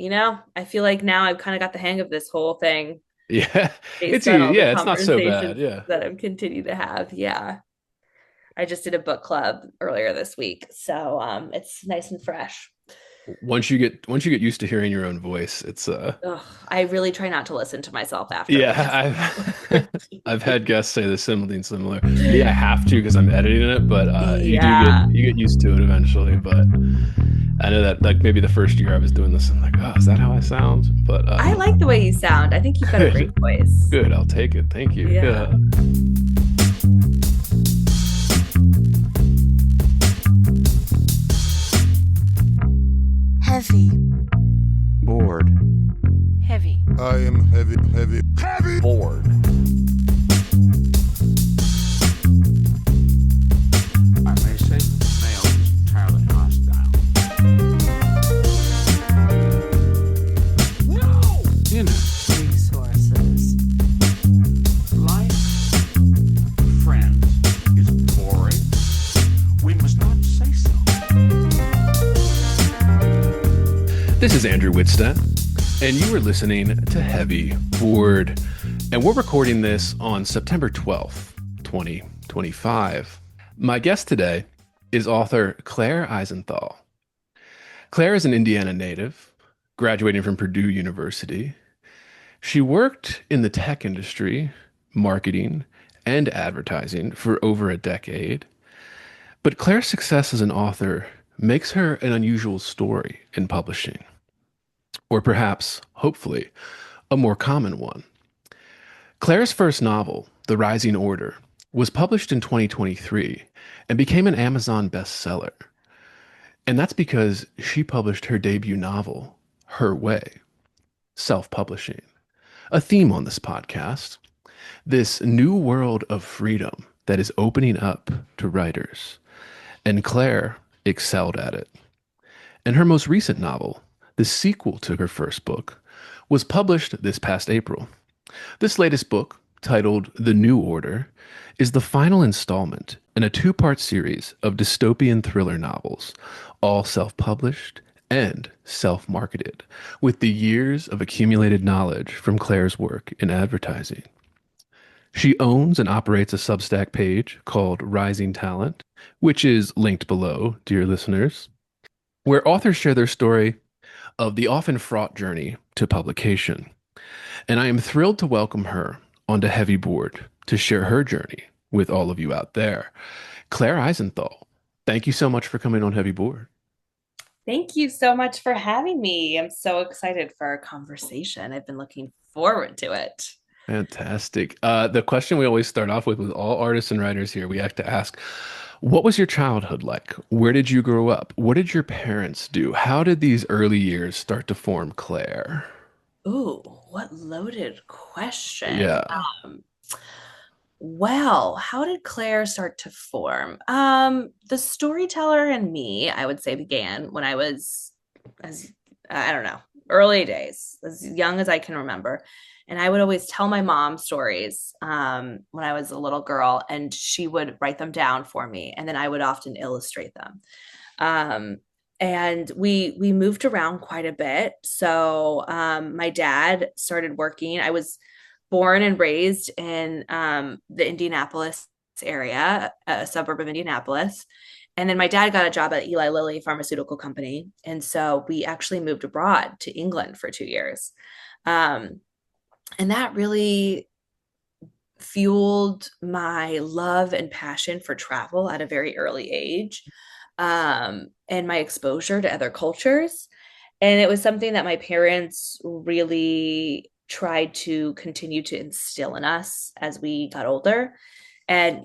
I feel like now I've kind of got the hang of this whole thing Yeah, based on all the it's not so bad. conversations Yeah. that I've continued to have. Yeah. I just did a book club earlier this week, so it's nice and fresh. Once you get used to hearing your own voice, it's Ugh, I really try not to listen to myself afterwards. yeah, I've had guests say the something similar. Me, I have to because I'm editing it, but Yeah. you get used to it eventually. But I know that like maybe the first year I was doing this, I'm like, oh, is that how I sound? But I like the way you sound. I think you've got a great good, voice. good, I'll take it. Thank you. Yeah. Yeah. Heavy. Bored. Heavy. I am heavy, heavy, heavy. Bored. I may say male is entirely hostile. No! Inner Resources. life, friends, is boring. We must not say so. This is Andrew Wittstadt, and you are listening to Heavy Bored. And we're recording this on September 12th, 2025. My guest today is author Claire Isenthal. Claire is an Indiana native, graduating from Purdue University. She worked in the tech industry, marketing, and advertising for over a decade. But Claire's success as an author makes her an unusual story in publishing, or perhaps, hopefully, a more common one. Claire's first novel, The Rising Order, was published in 2023 and became an Amazon bestseller. And that's because she published her debut novel, her way, self-publishing. A theme on this podcast, this new world of freedom that is opening up to writers. And Claire excelled at it. And her most recent novel, the sequel to her first book, was published this past April. This latest book, titled The New Order, is the final installment in a two-part series of dystopian thriller novels, all self-published and self-marketed, with the years of accumulated knowledge from Claire's work in advertising. She owns and operates a Substack page called Rising Talent, which is linked below, dear listeners, where authors share their story of the often fraught journey to publication. And I am thrilled to welcome her onto Heavy Board to share her journey with all of you out there. Claire Isenthal, thank you so much for coming on Heavy Board. Thank you so much for having me. I'm so excited for our conversation. I've been looking forward to it. Fantastic. The question we always start off with all artists and writers here, we have to ask, what was your childhood like? Where did you grow up? What did your parents do? How did these early years start to form Claire? Ooh, what loaded question. Yeah. Well, how did Claire start to form? The storyteller in me, I would say, began when I was as I don't know, early days, as young as I can remember. And I would always tell my mom stories when I was a little girl, and she would write them down for me, and then I would often illustrate them. Um, and we moved around quite a bit. So my dad started working. I was born and raised in the Indianapolis area, a suburb of Indianapolis. And then my dad got a job at Eli Lilly Pharmaceutical Company. And so we actually moved abroad to England for 2 years. Um, and that really fueled my love and passion for travel at a very early age, and my exposure to other cultures. And it was something that my parents really tried to continue to instill in us as we got older. And,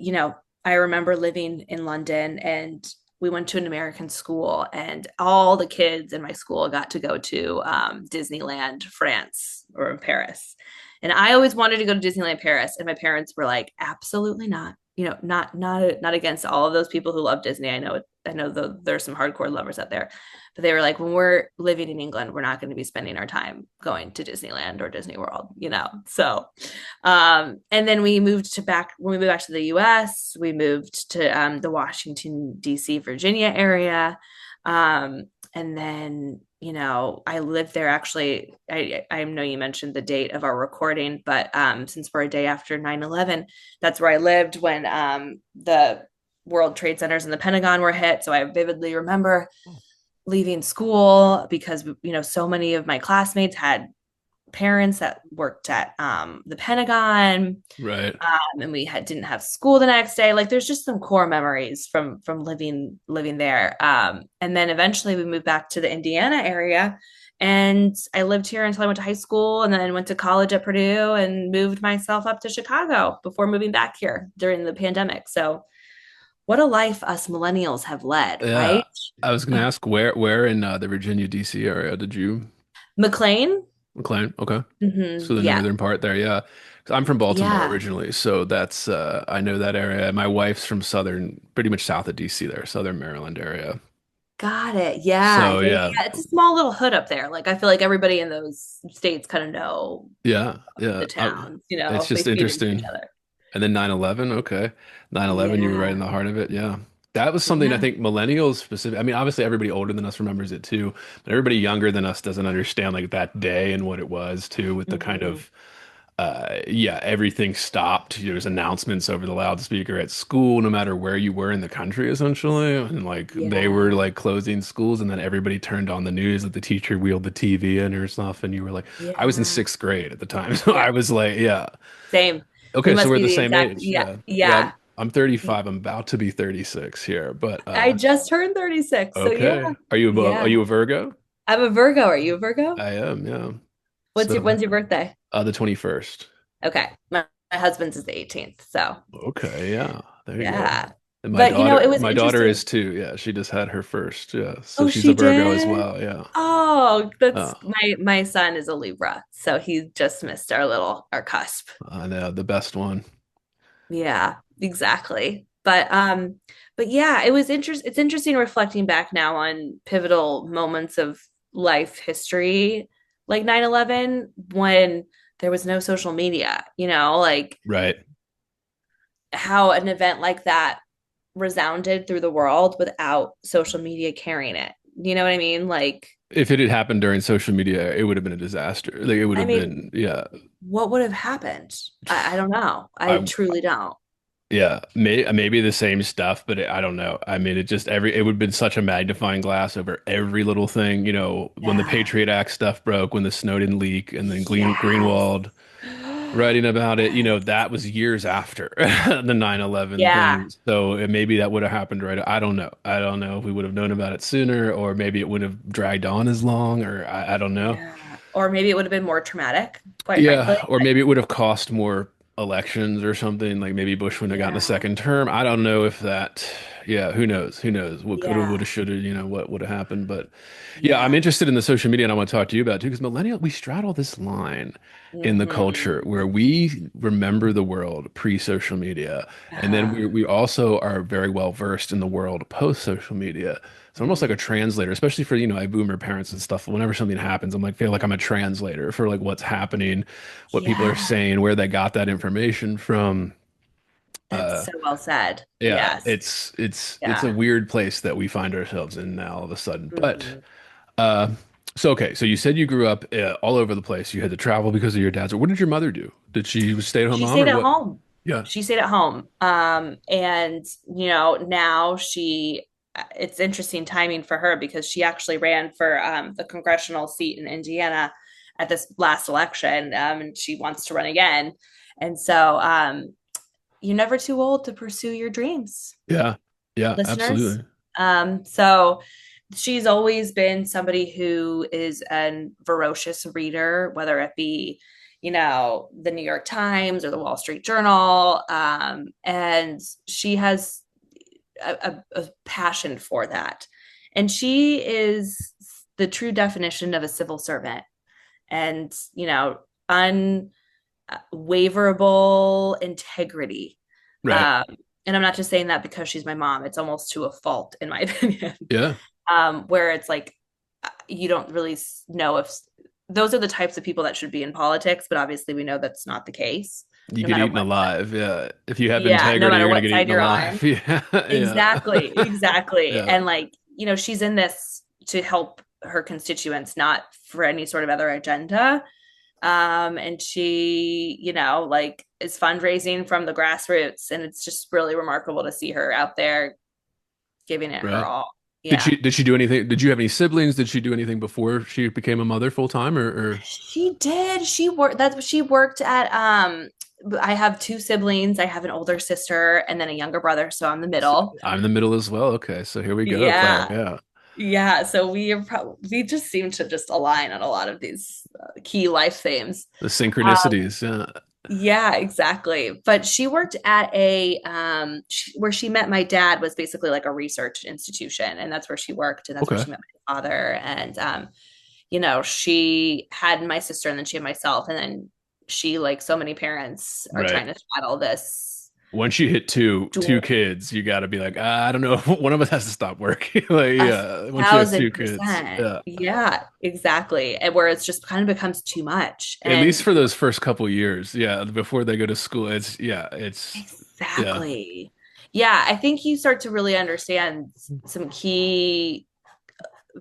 I remember living in London, and we went to an American school, and all the kids in my school got to go to Disneyland, France, or in Paris. And I always wanted to go to Disneyland Paris, and my parents were like, "Absolutely not. Not against all of those people who love Disney. I know there's some hardcore lovers out there, but they were like, when we're living in England, we're not going to be spending our time going to Disneyland or Disney World. So, and then when we moved back to the U.S., we moved to the Washington D.C. Virginia area, and then I lived there actually. I know you mentioned the date of our recording, but since we're a day after 9/11, that's where I lived when the World Trade Centers and the Pentagon were hit. So I vividly remember leaving school because, so many of my classmates had parents that worked at the Pentagon, Right. and we didn't have school the next day. Like there's just some core memories from living there. And then eventually we moved back to the Indiana area, and I lived here until I went to high school, and then went to college at Purdue, and moved myself up to Chicago before moving back here during the pandemic. So what a life us millennials have led, Yeah. right? I was going to ask where in the Virginia, DC area did you McLean. McLean? Okay. So the Yeah. northern part there, yeah. 'Cause I'm from Baltimore Yeah. originally, so that's I know that area. My wife's from southern, pretty much south of DC there, southern Maryland area. Got it. Yeah. So Yeah. Yeah. yeah, Yeah. It's a small little hood up there. Like I feel like everybody in those states kind of know yeah, yeah. the towns, It's they just feed into each interesting. other. And then 9/11, okay. 9/11, you were right in Yeah. the heart of it. Yeah. That was something I Yeah. think millennials specific. I mean, obviously everybody older than us remembers it too, but everybody younger than us doesn't understand like that day and what it was too, with the kind Hmm. of yeah, everything stopped. There was announcements over the loudspeaker at school, no matter where you were in the country, essentially. And like they were Yeah. like closing schools, and then everybody turned on the news that the teacher wheeled the TV in or stuff. And you were like, I was in Yeah. sixth grade at the time. So Yeah. I was like, yeah. Same. We Okay, so must we're be the the same exact. age. Yeah. Yeah. Yeah, Yeah. I'm 35. I'm about to be 36 here, but I just turned 36. So yeah. okay. Are Yeah. you a Virgo? I'm a Virgo. Are you a Virgo? I am, yeah. When's So, your birthday? the 21st. Okay. My husband's is the 18th. So Okay, yeah. There you go. yeah. And But it was my daughter interesting. is too. Yeah, she just had her first. Yeah. So Oh, she's a she Virgo as did? well. Yeah. Oh, that's Oh, my son is a Libra, so he just missed our cusp. I know the best one. Yeah, exactly. But yeah, it's interesting reflecting back now on pivotal moments of life history like 9/11 when there was no social media, like Right. how an event like that resounded through the world without social media carrying it. You know what I mean? Like, If it had happened during social media, it would have been a disaster. Like it would I have mean, been, yeah. what would have happened? I don't know. I I truly don't. Yeah, maybe the same stuff, but I don't know. I mean, it would have been such a magnifying glass over every little thing. When the Yeah. Patriot Act stuff broke, when the Snowden leak, and then Yes. Greenwald writing about it, that was years after the 9/11 Yeah. thing. So maybe that would have happened right. I don't know. I don't know if we would have known about it sooner, or maybe it would have dragged on as long, or I don't know. Yeah. Or maybe it would have been more traumatic, quite frankly. Yeah, or maybe it would have cost more elections or something. Like maybe Bush wouldn't have gotten a Yeah. second term. I don't know if that, yeah, who knows? Who knows what could have, would Yeah. have, should have, what would have happened. But yeah, I'm Yeah. interested in the social media and I want to talk to you about it too, because millennial, we straddle this line in the culture Hmm. where we remember the world pre-social media. And then Uh, we also are very well versed in the world post-social media. So almost like a mm, translator, especially for, I boomer parents and stuff. Whenever something happens, I'm like, feel like I'm a translator for like what's happening, what people are yeah. saying, where they got that information from. That's Uh, so well said. yeah, Yes. it's a Yeah. weird place that we find ourselves in now all of a sudden. But Hmm. uh, so okay, so you said you grew up all over the place. You had to travel because of your dad's. What did your mother do? Did she was stay-at-home She mom stayed or at what? home. Yeah, She stayed at home. And now it's interesting timing for her because she actually ran for the congressional seat in Indiana at this last election, and she wants to run again. And so you're never too old to pursue your dreams, yeah, yeah, listeners. absolutely. So she's always been somebody who is a voracious reader, whether it be, the New York Times or the Wall Street Journal. And she has a passion for that. And she is the true definition of a civil servant and, unwaverable integrity. Right. Um, and I'm not just saying that because she's my mom. It's almost to a fault, in my opinion, Yeah, where it's like you don't really know if those are the types of people that should be in politics, but obviously we know that's not the case, you no get matter eaten what. alive. Yeah, if you have Yeah, no integrity, matter you're gonna what get side eaten you're alive. on. Yeah, yeah, Exactly, exactly. yeah. And like, she's in this to help. her constituents, not for any sort of other agenda. And she, like is fundraising from the grassroots, and it's just really remarkable to see her out there giving it her Right. all. Did Yeah. she do anything? Did you have any siblings? Did she do anything before she became a mother full time or She did. She worked. That's what she worked at. I have two siblings. I have an older sister and then a younger brother, so I'm the middle. I'm in the middle as well. Okay, so here we go, Claire. Yeah. Yeah. Yeah, so we just seem to just align on a lot of these key life themes. The Um, synchronicities. Yeah. yeah, exactly. But she worked at where she met my dad was basically like a research institution, and that's where she worked, and that's where Okay. she met my father. And she had my sister, and then she had myself, and then she, like so many parents, are Right. trying to straddle this Once you hit two dual. kids, you got to be like, I don't know, one of us has to stop working. Like, A yeah, once you have two thousand kids, percent. yeah. Yeah, exactly. And where it's just kind of becomes too much. At least And for those first couple years, yeah, before they go to school, yeah, exactly. Yeah, I think you start to really understand some key,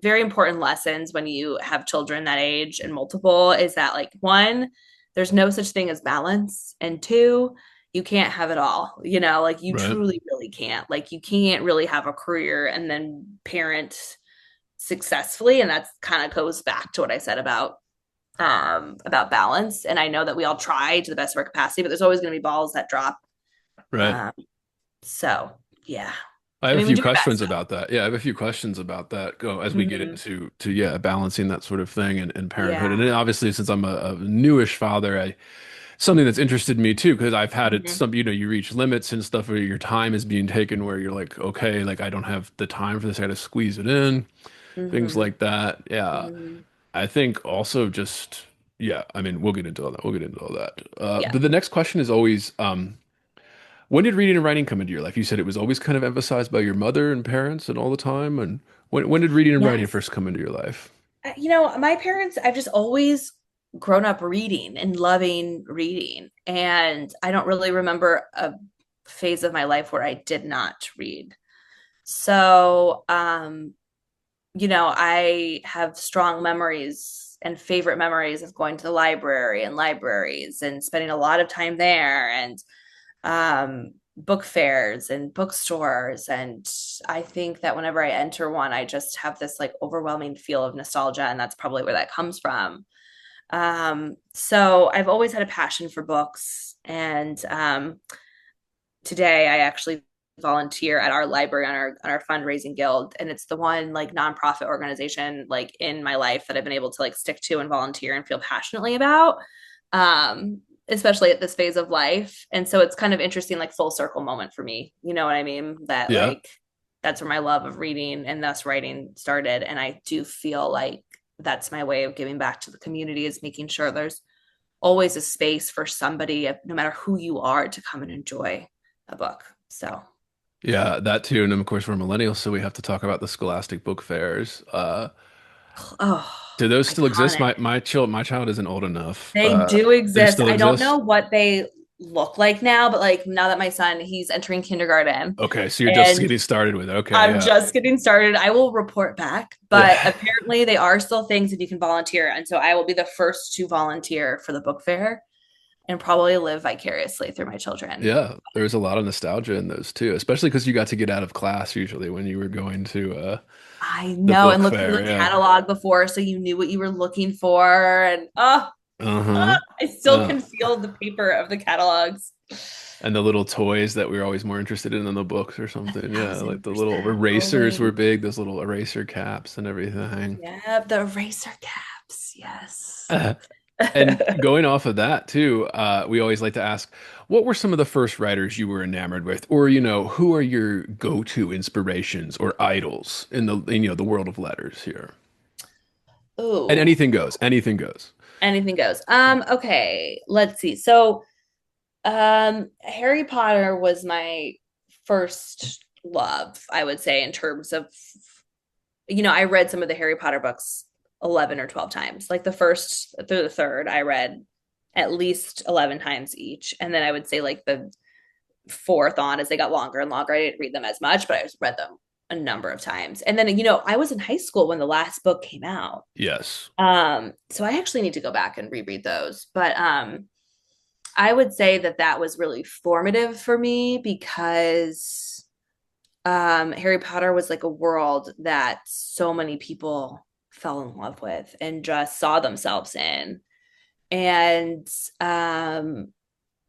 very important lessons when you have children that age and multiple is that, like, one, there's no such thing as balance. And two, you can't have it all. Like you right, truly, really can't. Like you can't really have a career and then parent successfully. And that's kind of goes back to what I said about balance. And I know that we all try to the best of our capacity, but there's always going to be balls that drop. right. um, so yeah, I I have a mean, we few do our questions best. about that. Yeah, I have a few questions about that. Go as we get Mhm. into yeah, balancing that sort of thing and parenthood. And Yeah. then obviously, since I'm a newish father, I something that's interested me too because I've had it. Mhm. You reach limits and stuff where your time is being taken, where you're like, okay, like I don't have the time for this. I got to squeeze it in. Things Mhm. like that. Yeah, Mhm. I think also just yeah. I mean, we'll get into all that. We'll get into all that. Yeah. But the next question is always, when did reading and writing come into your life? You said it was always kind of emphasized by your mother and parents and all the time. And when did reading and writing Yes. first come into your life? My parents, I've just always grown up reading and loving reading. And I don't really remember a phase of my life where I did not read. So, I have strong memories and favorite memories of going to the library and libraries and spending a lot of time there, and book fairs and bookstores. And I think that whenever I enter one, I just have this like overwhelming feel of nostalgia, and that's probably where that comes from. So I've always had a passion for books, and today I actually volunteer at our library on our fundraising guild, and it's the one like nonprofit organization like in my life that I've been able to like stick to and volunteer and feel passionately about, especially at this phase of life. And so it's kind of interesting, like full circle moment for me, you know what I mean, that Yeah. like that's where my love of reading and thus writing started. And I do feel like that's my way of giving back to the community, is making sure there's always a space for somebody, no matter who you are, to come and enjoy a book. So, Yeah, that too. And then of course we're millennials, so we have to talk about the Scholastic book fairs. oh, Do those still exist? iconic. My child isn't old enough. They do They exist. still I don't know exist? what they look like now, but like now that my son, he's entering kindergarten, Okay, so you're just and getting started with it. Okay, I'm yeah. just getting started. I will report back, but Yeah. apparently they are still things that you can volunteer. And so I will be the first to volunteer for the book fair and probably live vicariously through my children. Yeah, there's a lot of nostalgia in those too, especially because you got to get out of class usually when you were going to I the know, and book look through fair. the Yeah. catalog before so you knew what you were looking for. And Uh-huh. I still Uh, can feel the paper of the catalogs. and the little toys that we were always more interested in than the books or A something. Yeah, like thousand the little percent. erasers were Rolling. big, those little eraser caps and everything. Yeah, the eraser caps. Yes. And going off of that too, we always like to ask, what were some of the first writers you were enamored with, or who are your go-to inspirations or idols in the world of letters here? And Ooh, anything goes, anything goes. anything goes. Okay, let's see. So, Harry Potter was my first love, I would say, in terms of, I read some of the Harry Potter books 11 or 12 times. Like the first through the third, I read at least 11 times each. And then I would say like the fourth on, as they got longer and longer, I didn't read them as much, but I just read them a number of times. And then, I was in high school when the last book came out. Yes. So I actually need to go back and reread those. But I would say that that was really formative for me because Harry Potter was like a world that so many people fell in love with and just saw themselves in. And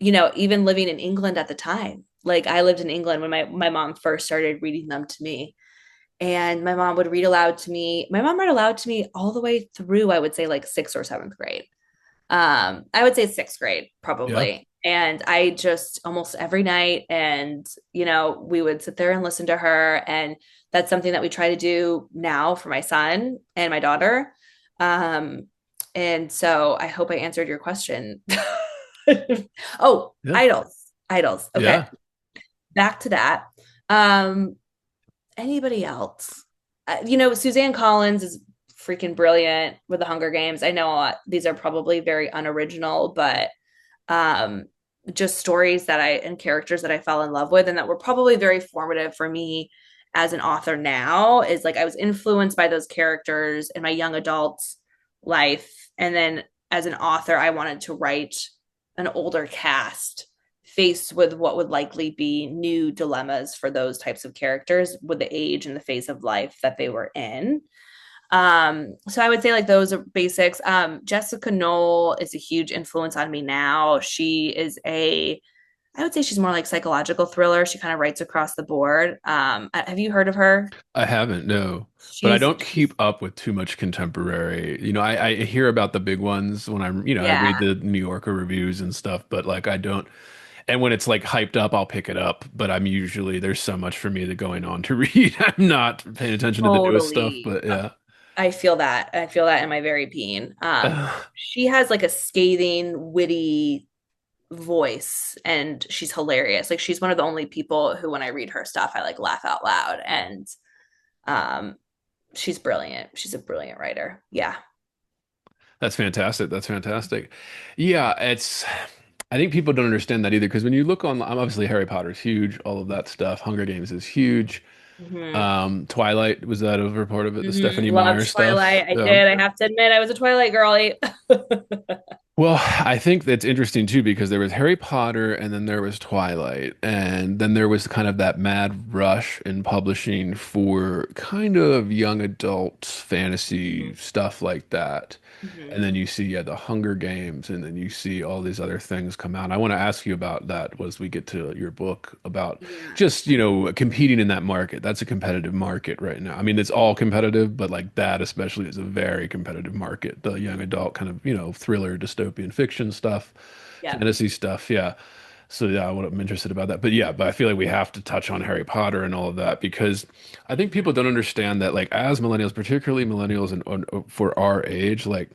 even living in England at the time, like I lived in England when my mom first started reading them to me. And my mom would read aloud to me. My mom read aloud to me all the way through, I would say, like sixth or seventh grade. I would say sixth grade Yeah. probably. And I just almost every night, and we would sit there and listen to her. And that's something that we try to do now for my son and my daughter. Um, and so I hope I answered your question. Oh, Yeah. idols. Idols. Okay. Yeah. Back to that. Um, Anybody else? Suzanne Collins is freaking brilliant with the Hunger Games. I know these are probably very unoriginal, but um, just stories that I and characters that I fell in love with and that were probably very formative for me as an author now is like I was influenced by those characters in my young adult life. And then as an author, I wanted to write an older cast faced with what would likely be new dilemmas for those types of characters with the age and the phase of life that they were in. So I would say like those are basics. Jessica Knoll is a huge influence on me now. I would say she's more like psychological thriller. She kind of writes across the board. Have you heard of her? I haven't, no. But I don't She's keep up with too much contemporary. I hear about the big ones when I read yeah, the New Yorker reviews and stuff, but like I don't, and when it's like hyped up, I'll pick it up. But I'm usually, there's so much for me that going on to read. I'm not paying attention to the newest stuff, totally. but yeah. I feel that. I feel that in my very being. She has like a scathing, witty voice and she's hilarious. Like she's one of the only people who when I read her stuff I like laugh out loud and um she's brilliant. She's a brilliant writer. Yeah. That's fantastic. That's fantastic. Yeah, I think people don't understand that either because when you look on, obviously Harry Potter's huge, all of that stuff. Hunger Games is huge. Mm-hmm. Twilight, was that over part of it? The Mm-hmm. Stephanie Loved Meyer stuff. Twilight. I Yeah. did. I have to admit I was a Twilight girly. Well, I think that's interesting too because there was Harry Potter and then there was Twilight and then there was kind of that mad rush in publishing for kind of young adult fantasy stuff like that. And Mm-hmm. then you see, yeah, the Hunger Games, and then you see all these other things come out. I want to ask you about that as we get to your book about Yeah. just, competing in that market. That's a competitive market right now. I mean, it's all competitive, but like that especially is a very competitive market. The young adult kind of, thriller, dystopian fiction stuff, Yeah. fantasy stuff. Yeah. So yeah, I'm interested about that. But yeah, but I feel like we have to touch on Harry Potter and all of that because I think people don't understand that like as millennials, particularly millennials and for our age, like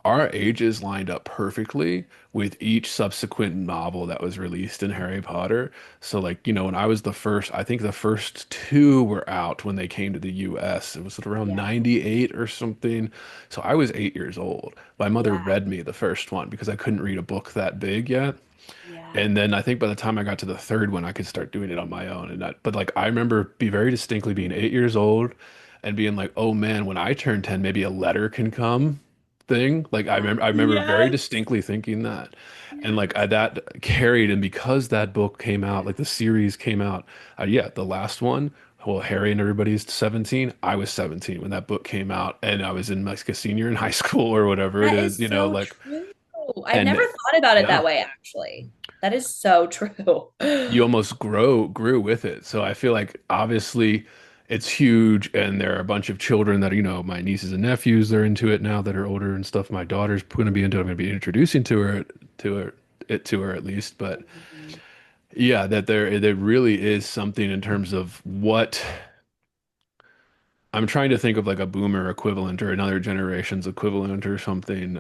our ages lined up perfectly with each subsequent novel that was released in Harry Potter. So like, when I was the first, I think the first two were out when they came to the US. It was around Yeah. 98 or something. So I was 8 years old. My mother Yeah. read me the first one because I couldn't read a book that big yet. Yeah. And then I think by the time I got to the third one, I could start doing it on my own. But like I remember be very distinctly being 8 years old and being like, oh man, when I turn 10, maybe a letter can come thing. Like I remember very Yes. distinctly thinking that. And like Yes. that carried, and because that book came out, like the series came out, yeah, the last one, well, Harry and everybody's 17. I was 17 when that book came out, and I was in like a senior in high school or whatever it That is, is so like, true. I've never and thought about it yeah. that way, actually. That is so true. You almost grew with it. So I feel like obviously it's huge, and there are a bunch of children that my nieces and nephews they're into it now that are older and stuff. My daughter's going to be into it. I'm going to be introducing to her at least. But yeah, that there really is something in terms of what I'm trying to think of like a boomer equivalent or another generation's equivalent or something.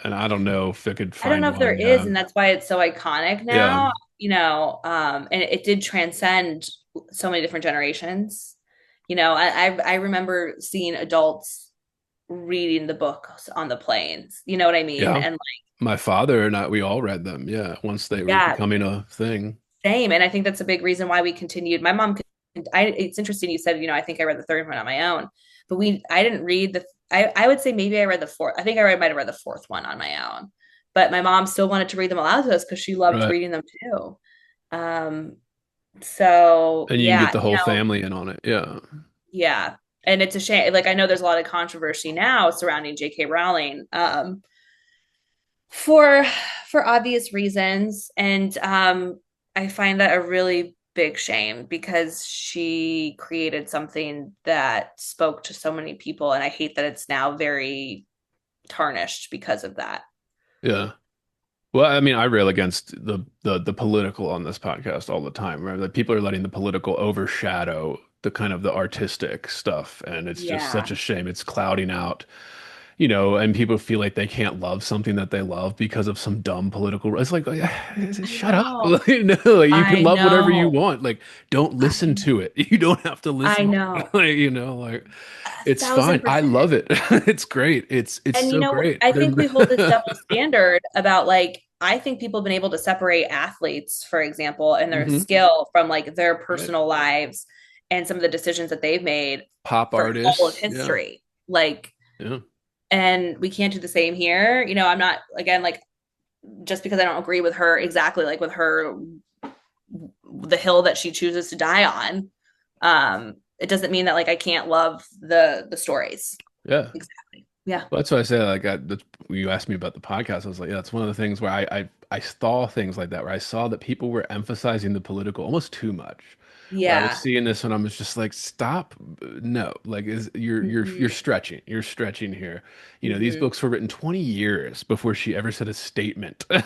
And I don't know if I could I don't know find if there one. is, and that's why it's so iconic Yeah, now, and it did transcend so many different generations. I remember seeing adults reading the books on the planes. You know what I mean? yeah. And like, My father and I, we all read them. Yeah, once they were yeah, becoming a thing. same. And I think that's a big reason why we continued. My mom it's interesting you said, I think I read the third one on my own, but I didn't read I would say maybe I read the fourth. I think might have read the fourth one on my own, but my mom still wanted to read them aloud to us because she loved Right. reading them too. Um, so And you can get yeah, the whole family in on it. Yeah. yeah. And it's a shame. Like I know there's a lot of controversy now surrounding J.K. Rowling, for obvious reasons, and I find that a really big shame because she created something that spoke to so many people, and I hate that it's now very tarnished because of that. Yeah. Well, I mean, I rail against the political on this podcast all the time, right? Like people are letting the political overshadow the kind of the artistic stuff, and it's just such Yeah. a shame. It's clouding out, and people feel like they can't love something that they love because of some dumb political. It's like, I shut up. know. Like, you can I love whatever you know. want. Like, don't I listen to it. You don't have to I listen to it. know. Like A it's thousand fine. I percent. love it. It's great. It's And so great. I think we hold this double standard about like I think people have been able to separate athletes, for example, and their Hmm. skill from like their Right. personal lives and some of the decisions that they've made Pop for all of artists. Yeah. history. Like, Yeah. and we can't do the same here. I'm not again like just because I don't agree with her exactly like with her the hill that she chooses to die on. It doesn't mean that like I can't love the stories. Yeah. Exactly. Yeah. Well, that's why I say like when you asked me about the podcast, I was like, yeah, it's one of the things where I saw things like that where I saw that people were emphasizing the political almost too much. Where I was Yeah. seeing this and I was just like, stop, no, like is you're Mm-hmm. stretching here. These Mm-hmm. books were written 20 years before she ever said a statement. All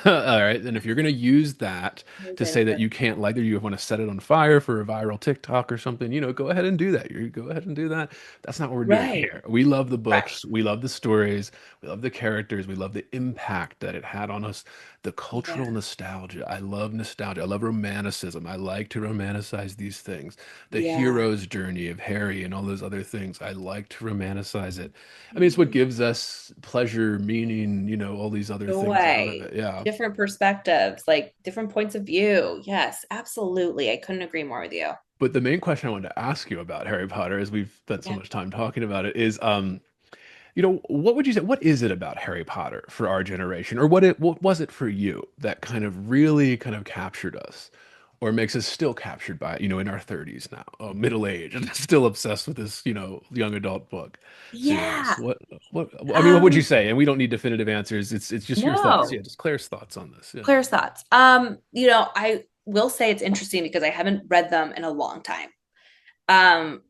right, and if you're gonna use that to say that you can't like it, you want to set it on fire for a viral TikTok or something, go ahead and do that. You go ahead and do that. That's not what we're doing Right. here. We love the Right. books, we love the stories, we love the characters, we love the impact that it had on us, the Yeah. cultural nostalgia. I love nostalgia. I love romanticism. I like to romanticize these things. The Yeah. hero's journey of Harry and all those other things. I like to romanticize it. I mean, it's what Mhm. gives us pleasure, meaning, all these other things out of Joy, it. Yeah. different perspectives, like different points of view. Yes, absolutely. I couldn't agree more with you. But the main question I wanted to ask you about Harry Potter, as we've spent so Yeah. much time talking about it, is what would you say? What is it about Harry Potter for our generation, or what was it for you that kind of really kind of captured us, or makes us still captured by it, in our 30s now, middle age, and still obsessed with this, young adult book series? Yeah. I mean, what would you Um, say? And we don't need definitive answers. It's just your thoughts. Yeah, no. just Claire's thoughts on this. Yeah. Claire's thoughts. I will say it's interesting because I haven't read them in a long time. Um,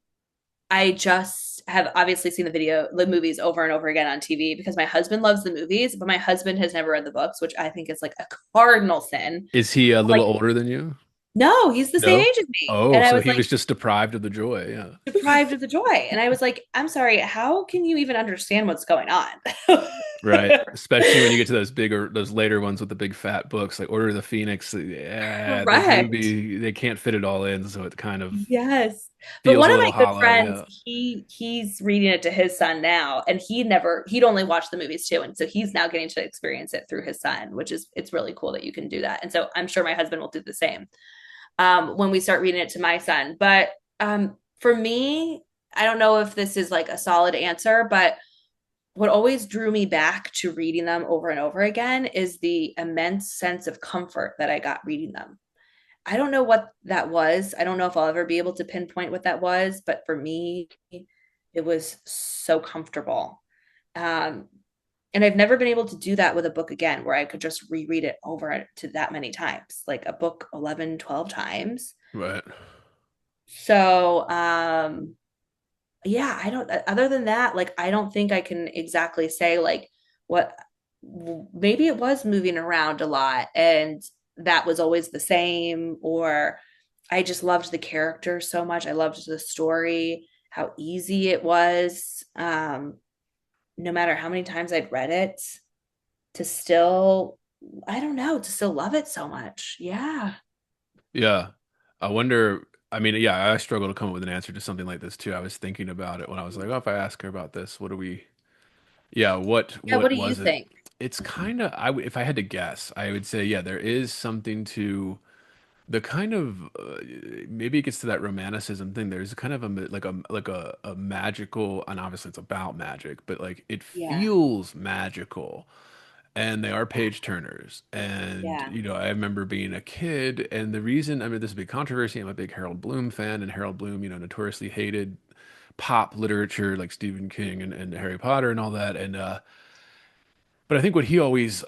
I just have obviously seen the movies over and over again on TV because my husband loves the movies, but my husband has never read the books, which I think is like a cardinal sin. Is he a little Like, older than you? no, he's the same No. age as me. Oh, And I so was he like, was just deprived of the joy. Yeah. deprived of the joy. And I was like, I'm sorry, how can you even understand what's going on? Right. Especially when you get to those later ones with the big fat books like Order of the Phoenix. Yeah, those Correct. movies, they can't fit it all in, so it kind of Yes. But feels one a of little my good hollow. friends, Yeah. he's reading it to his son now, and he'd only watched the movies too. And so he's now getting to experience it through his son, which is it's really cool that you can do that. And so I'm sure my husband will do the same when we start reading it to my son. But for me, I don't know if this is like a solid answer, but what always drew me back to reading them over and over again is the immense sense of comfort that I got reading them. I don't know what that was. I don't know if I'll ever be able to pinpoint what that was, but for me, it was so comfortable. Um, and I've never been able to do that with a book again, where I could just reread it over to that many times, like a book 11, 12 times. Right. So, yeah, I don't, other than that, like, I don't think I can exactly say, like, what maybe it was moving around a lot and that was always the same, or I just loved the character so much. I loved the story, how easy it was. No matter how many times I'd read it, to still, I don't know, to still love it so much. Yeah. Yeah. I wonder. I mean, yeah, I struggle to come up with an answer to something like this too. I was thinking about it when I was like, oh, if I ask her about this, what do we? Yeah, Yeah. What what do you was it? think? It's kind of if I had to guess, I would say, yeah, there is something to the kind of maybe it gets to that romanticism thing. There's kind of a magical, and obviously it's about magic, but like it Yeah. feels magical. And they are Yeah. page turners. And, Yeah. I remember being a kid, and the reason, I mean, this is a big controversy. I'm a big Harold Bloom fan, and Harold Bloom, notoriously hated pop literature like Stephen King and Harry Potter and all that. But I think what he always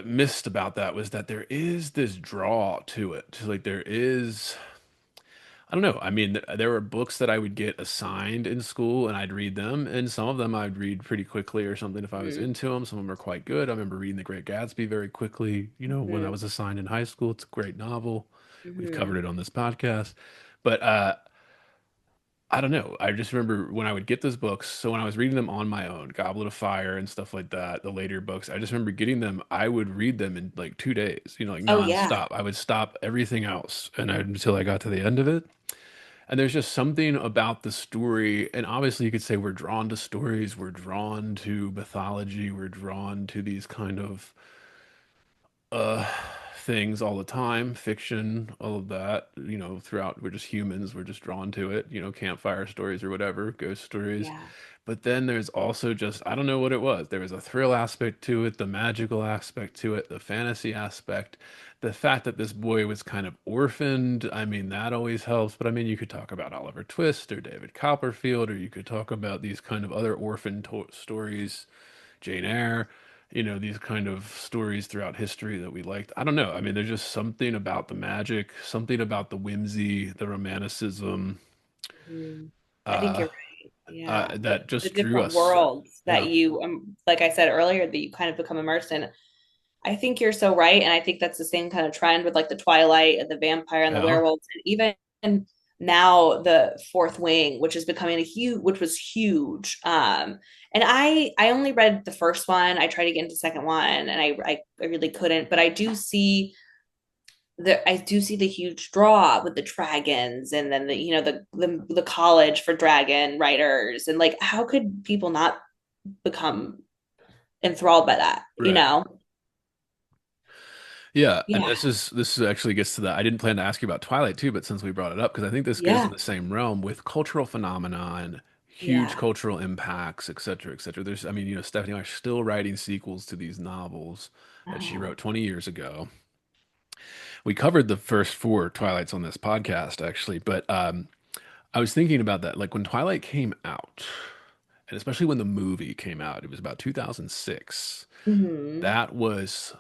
missed about that was that there is this draw to it. Like, there is. I don't know. I mean, there were books that I would get assigned in school and I'd read them, and some of them I'd read pretty quickly or something if I was Mhm. into them. Some of them are quite good. I remember reading The Great Gatsby very quickly, when I Mhm. was assigned in high school. It's a great novel. We've covered Mhm. it on this podcast. But I don't know. I just remember when I would get those books. So when I was reading them on my own, Goblet of Fire and stuff like that, the later books, I just remember getting them. I would read them in like 2 days, like Oh yeah. nonstop. I would stop everything else until I got to the end of it. And there's just something about the story, and obviously you could say we're drawn to stories, we're drawn to mythology, we're drawn to these kind of uh things all the time, fiction, all of that, throughout we're just humans, we're just drawn to it, campfire stories or whatever, ghost stories. Yeah. But then there's also just I don't know what it was. There was a thrill aspect to it, the magical aspect to it, the fantasy aspect. The fact that this boy was kind of orphaned, I mean, that always helps. But I mean, you could talk about Oliver Twist or David Copperfield, or you could talk about these kind of other orphan stories, Jane Eyre, these kind of stories throughout history that we liked. I don't know. I mean, there's just something about the magic, something about the whimsy, the romanticism, Mhm. I think uh, you're right. Yeah. that The just drew different us. worlds that Yeah. you, like I said earlier, that you kind of become immersed in. I think you're so right. And I think that's the same kind of trend with like the Twilight and the vampire and the Yeah. werewolves. And even now the Fourth Wing, which is becoming a huge, which was huge. And I only read the first one. I tried to get into the second one and I really couldn't, but I do see the huge draw with the dragons and then the college for dragon writers. And like, how could people not become enthralled by that, you Right. know? Yeah, and Yeah. this actually gets to that. I didn't plan to ask you about Twilight too, but since we brought it up, because I think this goes in Yeah. the same realm with cultural phenomenon, huge Yeah. cultural impacts, et cetera, et cetera. I mean, Stephanie Meyer's still writing sequels to these novels that she Oh. wrote 20 years ago. We covered the first four Twilights on this podcast, actually, but I was thinking about that. Like when Twilight came out, and especially when the movie came out, it was about 2006. Hmm. That was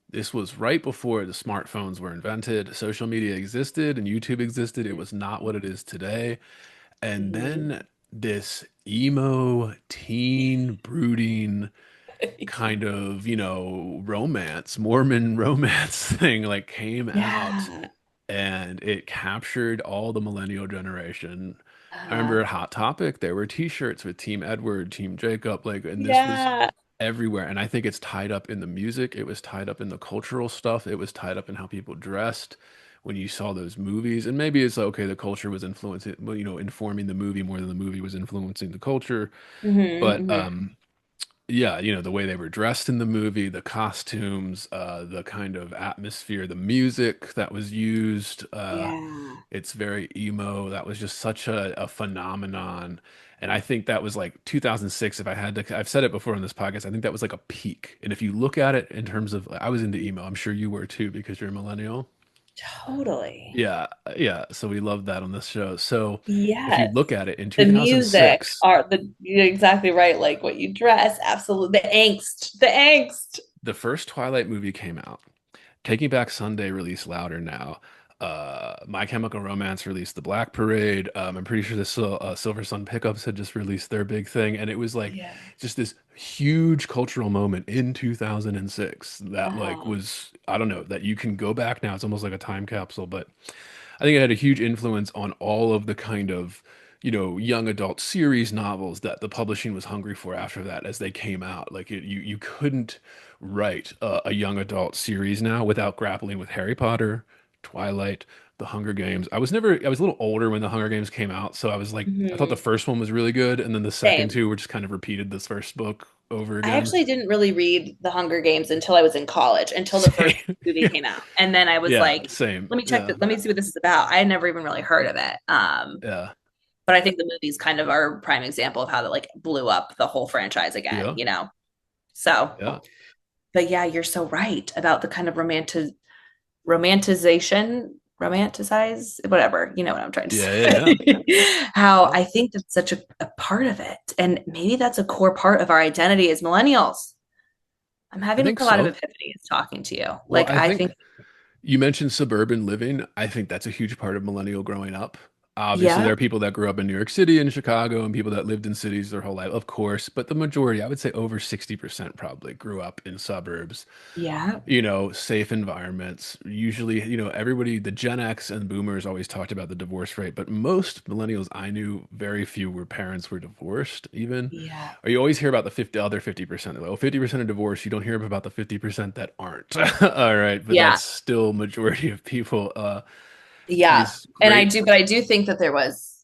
This was right before the smartphones were invented. Social media existed and YouTube existed. It was not what it is today. And Hmm. then this emo, teen, brooding kind of, romance, Mormon romance thing like came out Yeah. and it captured all the millennial generation. I Uh, remember at Hot Topic, there were t-shirts with Team Edward, Team Jacob, like, and this was yeah. everywhere. And I think it's tied up in the music. It was tied up in the cultural stuff. It was tied up in how people dressed when you saw those movies. And maybe it's like, okay, the culture was influencing, well, informing the movie more than the movie was influencing the culture. Hmm. But Hmm. yeah, the way they were dressed in the movie, the costumes, the kind of atmosphere, the music that was used, Yeah. it's very emo. That was just such a phenomenon. And I think that was like 2006. If I had to, I've said it before on this podcast, I think that was like a peak. And if you look at it in terms of, I was into emo. I'm sure you were too because you're a millennial. Totally. Yeah, yeah. So we love that on this show. So if you Yes. look at it in The music 2006, are you're exactly right. Like what you dress, absolutely. The angst. The angst. the first Twilight movie came out. Taking Back Sunday released Louder Now. My Chemical Romance released The Black Parade. I'm pretty sure the Silver Sun Pickups had just released their big thing, and it was like Yeah. just this huge cultural moment in 2006 that like Uh-huh. was I don't know that you can go back now. It's almost like a time capsule, but I think it had a huge influence on all of the kind of, young adult series novels that the publishing was hungry for after that as they came out. Like you couldn't write a young adult series now without grappling with Harry Potter, Twilight, The Hunger Games. I was a little older when The Hunger Games came out, so I was like, I thought the Hmm. first one was really good, and then the second Same. two were just kind of repeated this first book. over I again. actually didn't really read The Hunger Games until I was in college, until the first Same. movie came out. And then I was Yeah, like, same. let me check Yeah, this, let me see what this is about. I had never even really heard of it. yeah, But I think the movies kind of are a prime example of how that like blew up the whole franchise again, yeah, you know? So, yeah. but yeah, you're so right about the kind of romanticize, whatever, you know what I'm trying to Yeah, yeah, yeah. say. How Yeah. I think that's such a part of it. And maybe that's a core part of our identity as millennials. I'm I having think a lot of so. epiphanies talking to you. Well, Like, I I think think, you mentioned suburban living. I think that's a huge part of millennial growing up. Obviously, yeah, there are people that grew up in New York City and Chicago and people that lived in cities their whole life, of course, but the majority, I would say over 60% probably grew up in suburbs, yeah, safe environments. Usually, everybody, the Gen X and boomers always talked about the divorce rate, but most millennials I knew, very few were parents were divorced even. yeah, Or you always hear about the 50 other 50%. Well, 50% of divorce, you don't hear about the 50% that aren't. All right, but yeah, that's still majority of people. yeah. These And great, but I do think that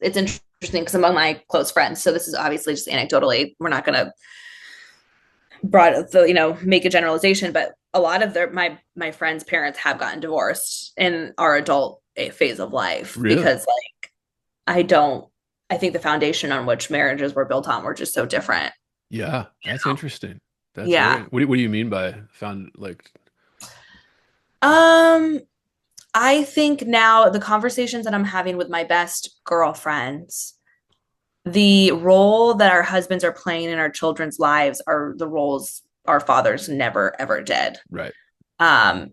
it's interesting because among my close friends, so this is obviously just anecdotally, we're not going to make a generalization, but a lot of my friends' parents have gotten divorced in our adult phase of life really, because like I don't I think the foundation on which marriages were built on were just so different. yeah, that's interesting. That's Yeah. very, what do you mean by found like, Um, I think now the conversations that I'm having with my best girlfriends, the role that our husbands are playing in our children's lives are the roles our fathers never ever did. right,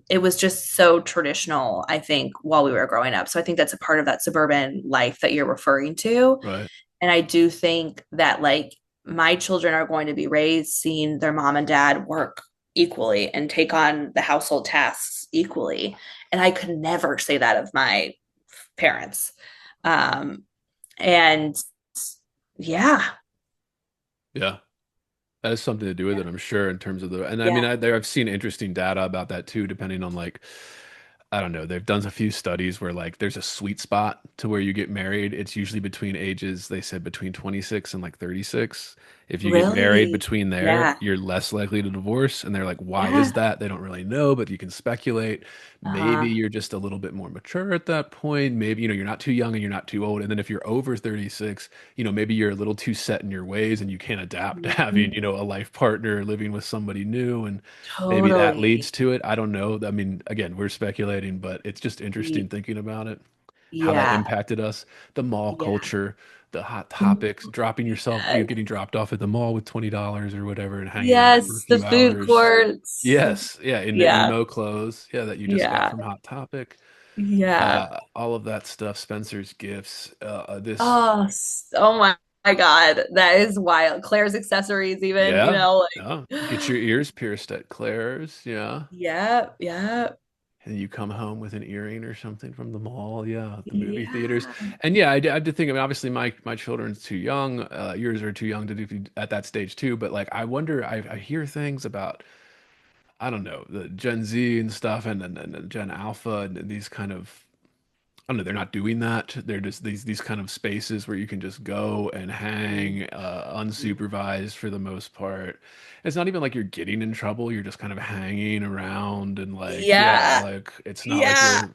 It was just so traditional, I think, while we were growing up. So I think that's a part of that suburban life that you're referring to. right, And I do think that like my children are going to be raised seeing their mom and dad work equally and take on the household tasks equally. And I could never say that of my parents. Um, and yeah, yeah. That has something to do with yeah, it, I'm sure, in terms of and I mean, yeah, I've seen interesting data about that too, depending on like, I don't know, they've done a few studies where like there's a sweet spot to where you get married. It's usually between ages, they said between 26 and like 36. If you get married really, between there, yeah, you're less likely to divorce. And they're like, why is yeah, that? They don't really know, but you can speculate. Maybe uh, you're just a little bit more mature at that point. Maybe, you're not too young and you're not too old. And then if you're over 36, maybe you're a little too set in your ways and you can't adapt to having, mhm, a life partner, living with somebody new. And maybe that totally. leads to it. I don't know. I mean, again, we're speculating, but it's just interesting thinking about it, how that Yeah, impacted us, the mall yeah. culture, the hot Mm, topics, dropping yourself, yes. getting dropped off at the mall with $20 or whatever and hanging out for a Yes, the few food hours. courts. Yes, yeah, in the Yeah, emo clothes, yeah, that you just got yeah, from Hot Topic. yeah. All of that stuff, Spencer's gifts, this, Oh my God. That is wild. Claire's accessories, even, yeah, yeah, get like your ears pierced at Claire's, yeah. yeah, yeah, And you come home with an earring or something from the mall, yeah, the movie theaters, yeah. and yeah, I did think. I mean, obviously, my children's too young. Yours are too young to do at that stage too. But like, I wonder. I hear things about, I don't know, the Gen Z and stuff, and Gen Alpha and these kind of, I don't know. They're not doing that. They're just these kind of spaces where you can just go and Mhm. hang, unsupervised for the most part. It's not even like you're getting in trouble. You're just kind of hanging around and like, yeah, Yeah, like it's not like yeah, you're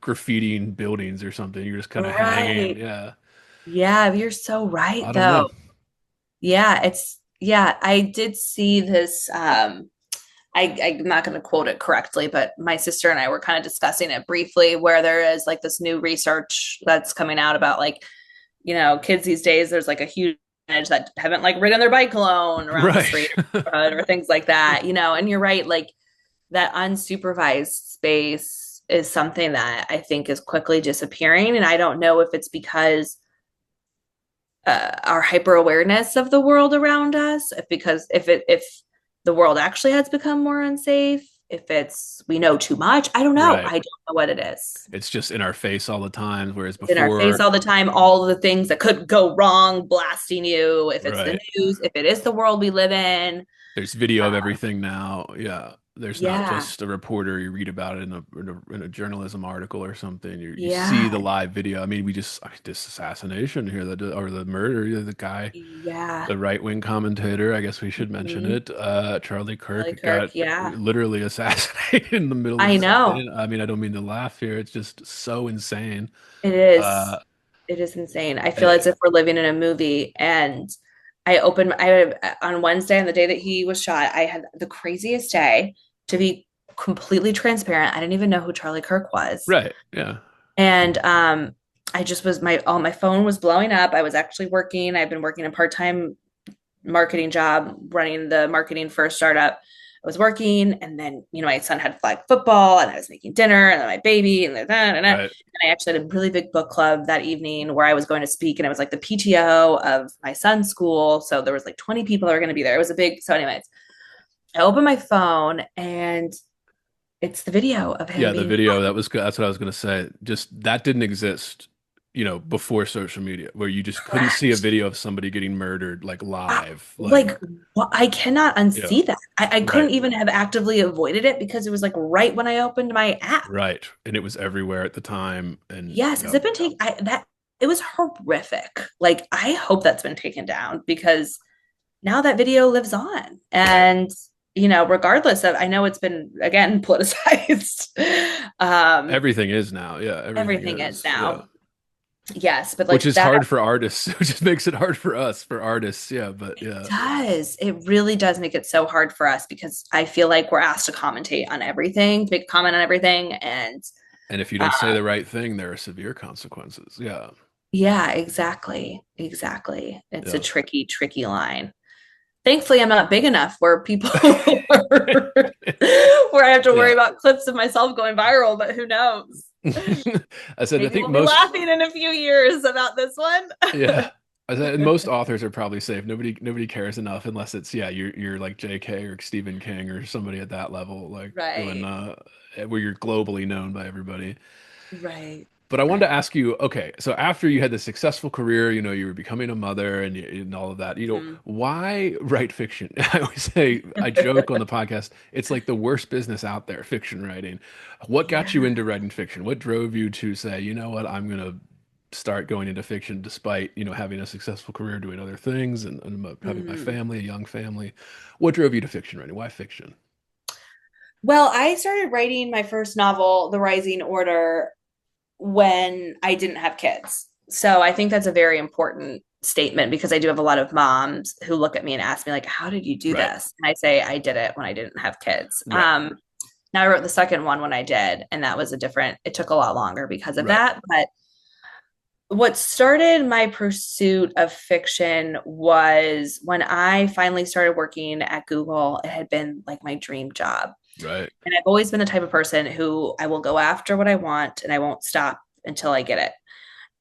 graffitiing buildings or something. You're just kind of hanging. right. Yeah. Yeah, you're so I right don't know. though. Yeah, I did see this. I'm not going to quote it correctly, but my sister and I were kind of discussing it briefly, where there is like this new research that's coming out about like, kids these days, there's like a huge percentage that haven't like ridden their bike alone around the Right. street or things like that, and you're right, like that unsupervised space is something that I think is quickly disappearing. And I don't know if it's because our hyper awareness of the world around us, if the world actually has become more unsafe, if it's we know too much, I don't know. Right. I don't know what it is. It's just in our face all the time, whereas It's in our face before, all the time, all the things that could go wrong, blasting you. If it's the right. news, if it is the world we live in, There's video of uh, everything now. Yeah. There's not Yeah. just a reporter, you read about it in a journalism article or something. You see Yeah. the live video. I mean, this assassination here, or the murder, the guy, Yeah. the right-wing commentator, I guess we should mention Mhm. it. Charlie Charlie Kirk Kirk. got Yeah. literally assassinated in the middle of I know. something. I mean, I don't mean to laugh here. It's just so insane. It is. Uh, It is insane. I feel eh, as if we're living in a movie. And on Wednesday, on the day that he was shot, I had the craziest day. To be completely transparent, I didn't even know who Charlie Kirk was. right. Yeah. And I just was my phone was blowing up. I was actually working. I've been working a part-time marketing job, running the marketing for a startup. I was working, and then my son had flag football, and I was making dinner, and then my baby, and Right. I actually had a really big book club that evening where I was going to speak, and I was like the PTO of my son's school, so there was like 20 people that were going to be there. It was a big. So, anyways, I opened my phone, and it's the video of him Yeah, the being. video that was good. That's what I was going to say. Just that didn't exist, before social media, where you just couldn't see a Correct. video of somebody getting murdered like live. Like, I cannot Yeah, unsee that. I right, couldn't even have actively avoided it because it was like right when I opened my app. right. And it was everywhere at the time. And Yes, has yeah, it been taken? That it was horrific. Like, I hope that's been taken down because now that video lives on. right. And regardless of, I know it's been again politicized. Um, Everything is now. Yeah, everything Everything is is. Yeah. now. Yes, but Which like is that. hard for artists, which just makes it hard for us, for artists. Yeah, but It yeah. does. It really does make it so hard for us because I feel like we're asked to commentate on everything, to make a comment on everything. And And if you don't say uh, the right thing, there are severe consequences. Yeah, yeah, exactly. Exactly. It's a yeah. tricky, tricky line. Thankfully, I'm not big enough where people where I have to worry Yeah. about clips of myself going viral, but who knows? I said, I Maybe think we'll be most. laughing in a few years about this one. Yeah. I said most authors are probably safe. Nobody cares enough unless it's, yeah, you're like JK or Stephen King or somebody at that level, like doing Right. where you're globally known by everybody. Right. But I wanted to Right. ask you, okay, so after you had this successful career, you were becoming a mother and all of that, Mhm. why write fiction? I always say, I joke on the podcast, it's like the worst business out there, fiction writing. What got you Yeah. into writing fiction? What drove you to say, you know what, I'm gonna start going into fiction despite, having a successful career doing other things and having my Mhm. family, a young family. What drove you to fiction writing? Why fiction? Well, I started writing my first novel, The Rising Order, when I didn't have kids. So I think that's a very important statement because I do have a lot of moms who look at me and ask me, like, how did you do Right, this? And I say, I did it when I didn't have kids. right, Now I wrote the second one when I did, and that was it took a lot longer because of right, that. But what started my pursuit of fiction was when I finally started working at Google. It had been like my dream job. right, And I've always been the type of person who I will go after what I want and I won't stop until I get it.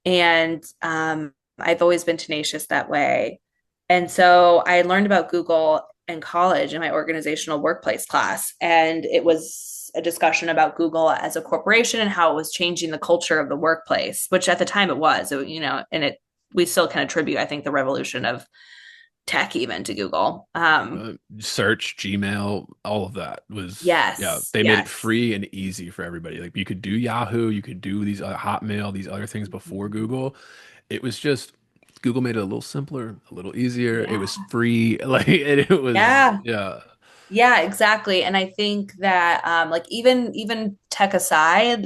And I've always been tenacious that way. And so I learned about Google in college in my organizational workplace class. And it was a discussion about Google as a corporation and how it was changing the culture of the workplace, which at the time it was, and we still can attribute, I think, the revolution of tech even to Google. search, Gmail, all of that was, yeah, Yes, they made it yes. free and easy for everybody. Like you could do Yahoo, you could do these Hotmail, these other things before Google. It was just Google made it a little simpler, a little easier. It was Yeah. free, like and it was, Yeah. yeah, Yeah, exactly. And I think that like even tech aside,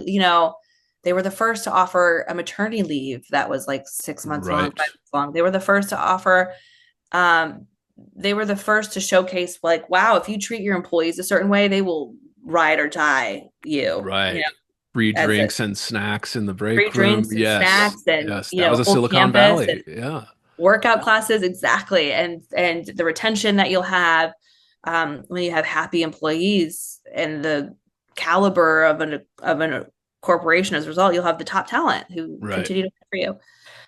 they were the first to offer a maternity leave that was like 6 months long, right, 5 months long. They were the first to offer um they were the first to showcase like, wow, if you treat your employees a certain way, they will ride or die right. Free as a drinks and snacks in the free break room. drinks and Yes, snacks and yes, that was a full Silicon campus Valley. and Yeah, workout classes, exactly. And the retention that you'll have when you have happy employees and the caliber of an corporation. As a result, you'll have the top talent who right, continue to work for you.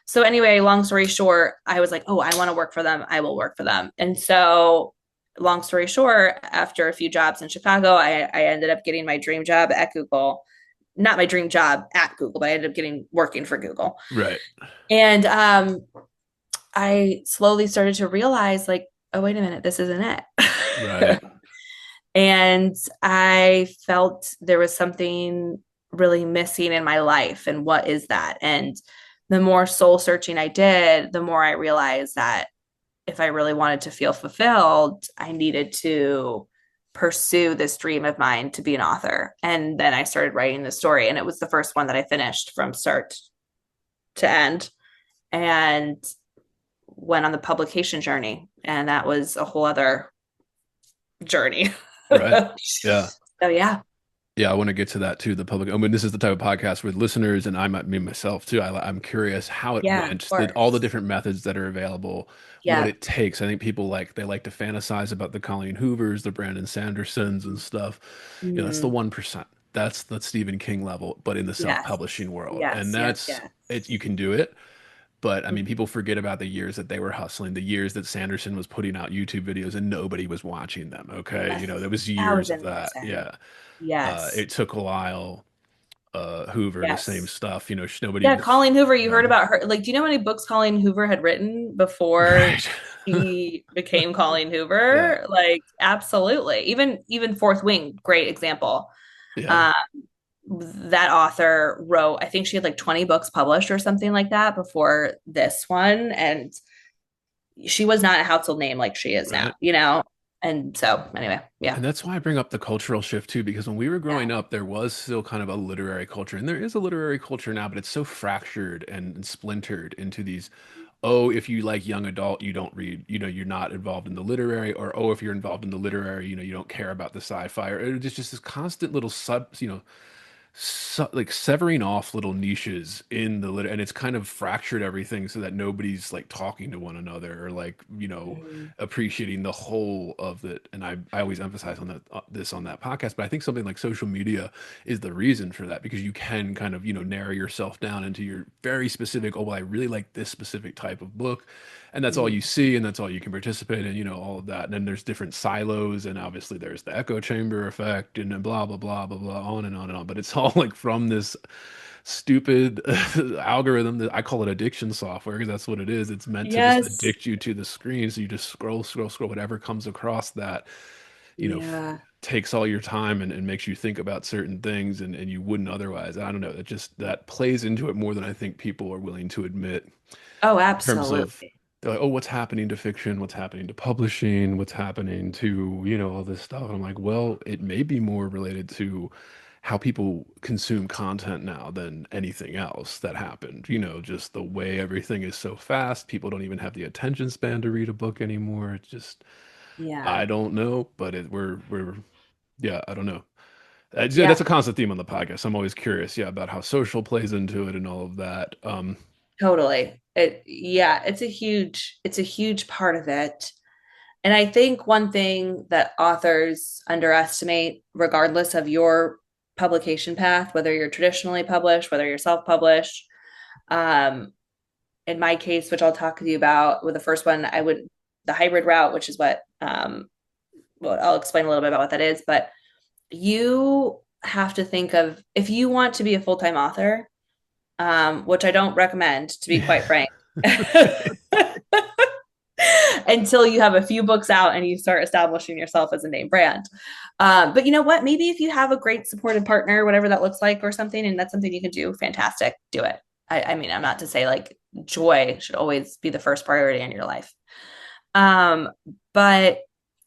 So anyway, long story short, I was like, oh, I want to work for them, I will work for them. And so long story short, after a few jobs in Chicago, I ended up getting my dream job at Google. Not my dream job at Google, but I ended up getting working for Google. right, And I slowly started to realize, like, oh, wait a minute, this isn't it. right. And I felt there was something really missing in my life. And what is that? And the more soul searching I did, the more I realized that if I really wanted to feel fulfilled, I needed to pursue this dream of mine to be an author. And then I started writing the story, and it was the first one that I finished from start to end, and went on the publication journey. And that was a whole other journey. Right. Yeah. So yeah. Yeah, I want to get to that too. The public. I mean, this is the type of podcast with listeners, and me myself too. I'm curious how it Yeah, of went, all the course. different methods that are available, what Yeah. it takes. I think people they like to fantasize about the Colleen Hoovers, the Brandon Sandersons, and stuff. You know, that's the Mm, 1%. That's Stephen King level, but in the yes. self-publishing world, and Yes. Yes. that's Yes. it. You can do it. But I mean, people forget about the years that they were hustling, the years that Sanderson was putting out YouTube videos and nobody was watching them. Okay. Yes. You know, there was years of Thousand that. percent. Yeah. Yes. It took a while. Hoover, the same Yes. stuff. You know, nobody Yeah, was, Colleen Hoover, you you heard know, about her. Like, do you know how many books Colleen Hoover had written before right. she became Colleen Yeah. Hoover? Like, absolutely. Even Fourth Wing, great example. Yeah. Um, that author wrote, I think she had like 20 books published or something like that before this one. And she was not a household name like she is now, Right. you know? And so anyway, yeah. And that's why I bring up the cultural shift too, because when we were Yeah. growing up, there was still kind of a literary culture, and there is a literary culture now, but it's so fractured and splintered into these, oh, if you like young adult, you don't read, you know, you're not involved in the literary, or oh, if you're involved in the literary, you know, you don't care about the sci-fi, or it's just this constant little like severing off little niches in the lit, and it's kind of fractured everything so that nobody's like talking to one another or like, you know, Mhm. appreciating the whole of it. And I always emphasize on that this on that podcast, but I think something like social media is the reason for that, because you can kind of, you know, narrow yourself down into your very specific, oh well, I really like this specific type of book, and that's all Mhm. you see and that's all you can participate in, you know, all of that. And then there's different silos, and obviously there's the echo chamber effect and then blah blah blah blah blah, on and on and on. But it's all like from this stupid algorithm that I call it addiction software, because that's what it is. It's meant to just Yes. addict you to the screen, so you just scroll, whatever comes across that, you know, Yeah. takes all your time and makes you think about certain things, and you wouldn't otherwise. I don't know, it just that plays into it more than I think people are willing to admit, Oh, in terms of, absolutely. they're like, oh, what's happening to fiction? What's happening to publishing? What's happening to, you know, all this stuff? And I'm like, well, it may be more related to how people consume content now than anything else that happened. You know, just the way everything is so fast. People don't even have the attention span to read a book anymore. It's just, I Yeah. don't know, but yeah, I don't know. Yeah, Yeah. that's a constant theme on the podcast. I'm always curious, yeah, about how social plays into it and all of that. Totally. Yeah, it's a huge part of it. And I think one thing that authors underestimate, regardless of your publication path, whether you're traditionally published, whether you're self-published, um, in my case, which I'll talk to you about with the first one, I would the hybrid route, which is what well, I'll explain a little bit about what that is, but you have to think of if you want to be a full-time author, which I don't recommend, to be quite frank. Until you have a few books out and you start establishing yourself as a name brand. But you know what? Maybe if you have a great supportive partner, whatever that looks like, or something, and that's something you can do, fantastic, do it. I mean, I'm not to say like joy should always be the first priority in your life. Um, but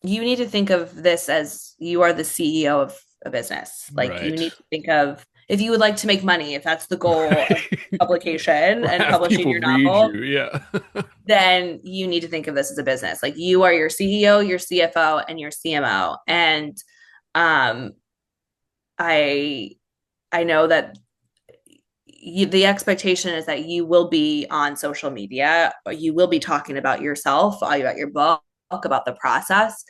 you need to think of this as you are the CEO of a business. Like you Right. need to think of if you would like to make money, if that's the goal of Right. publication Or and have publishing people your read novel, you. Yeah. then you need to think of this as a business. Like you are your CEO, your CFO, and your CMO. And um, I I know that the expectation is that you will be on social media, or you will be talking about yourself, about your book, about the process.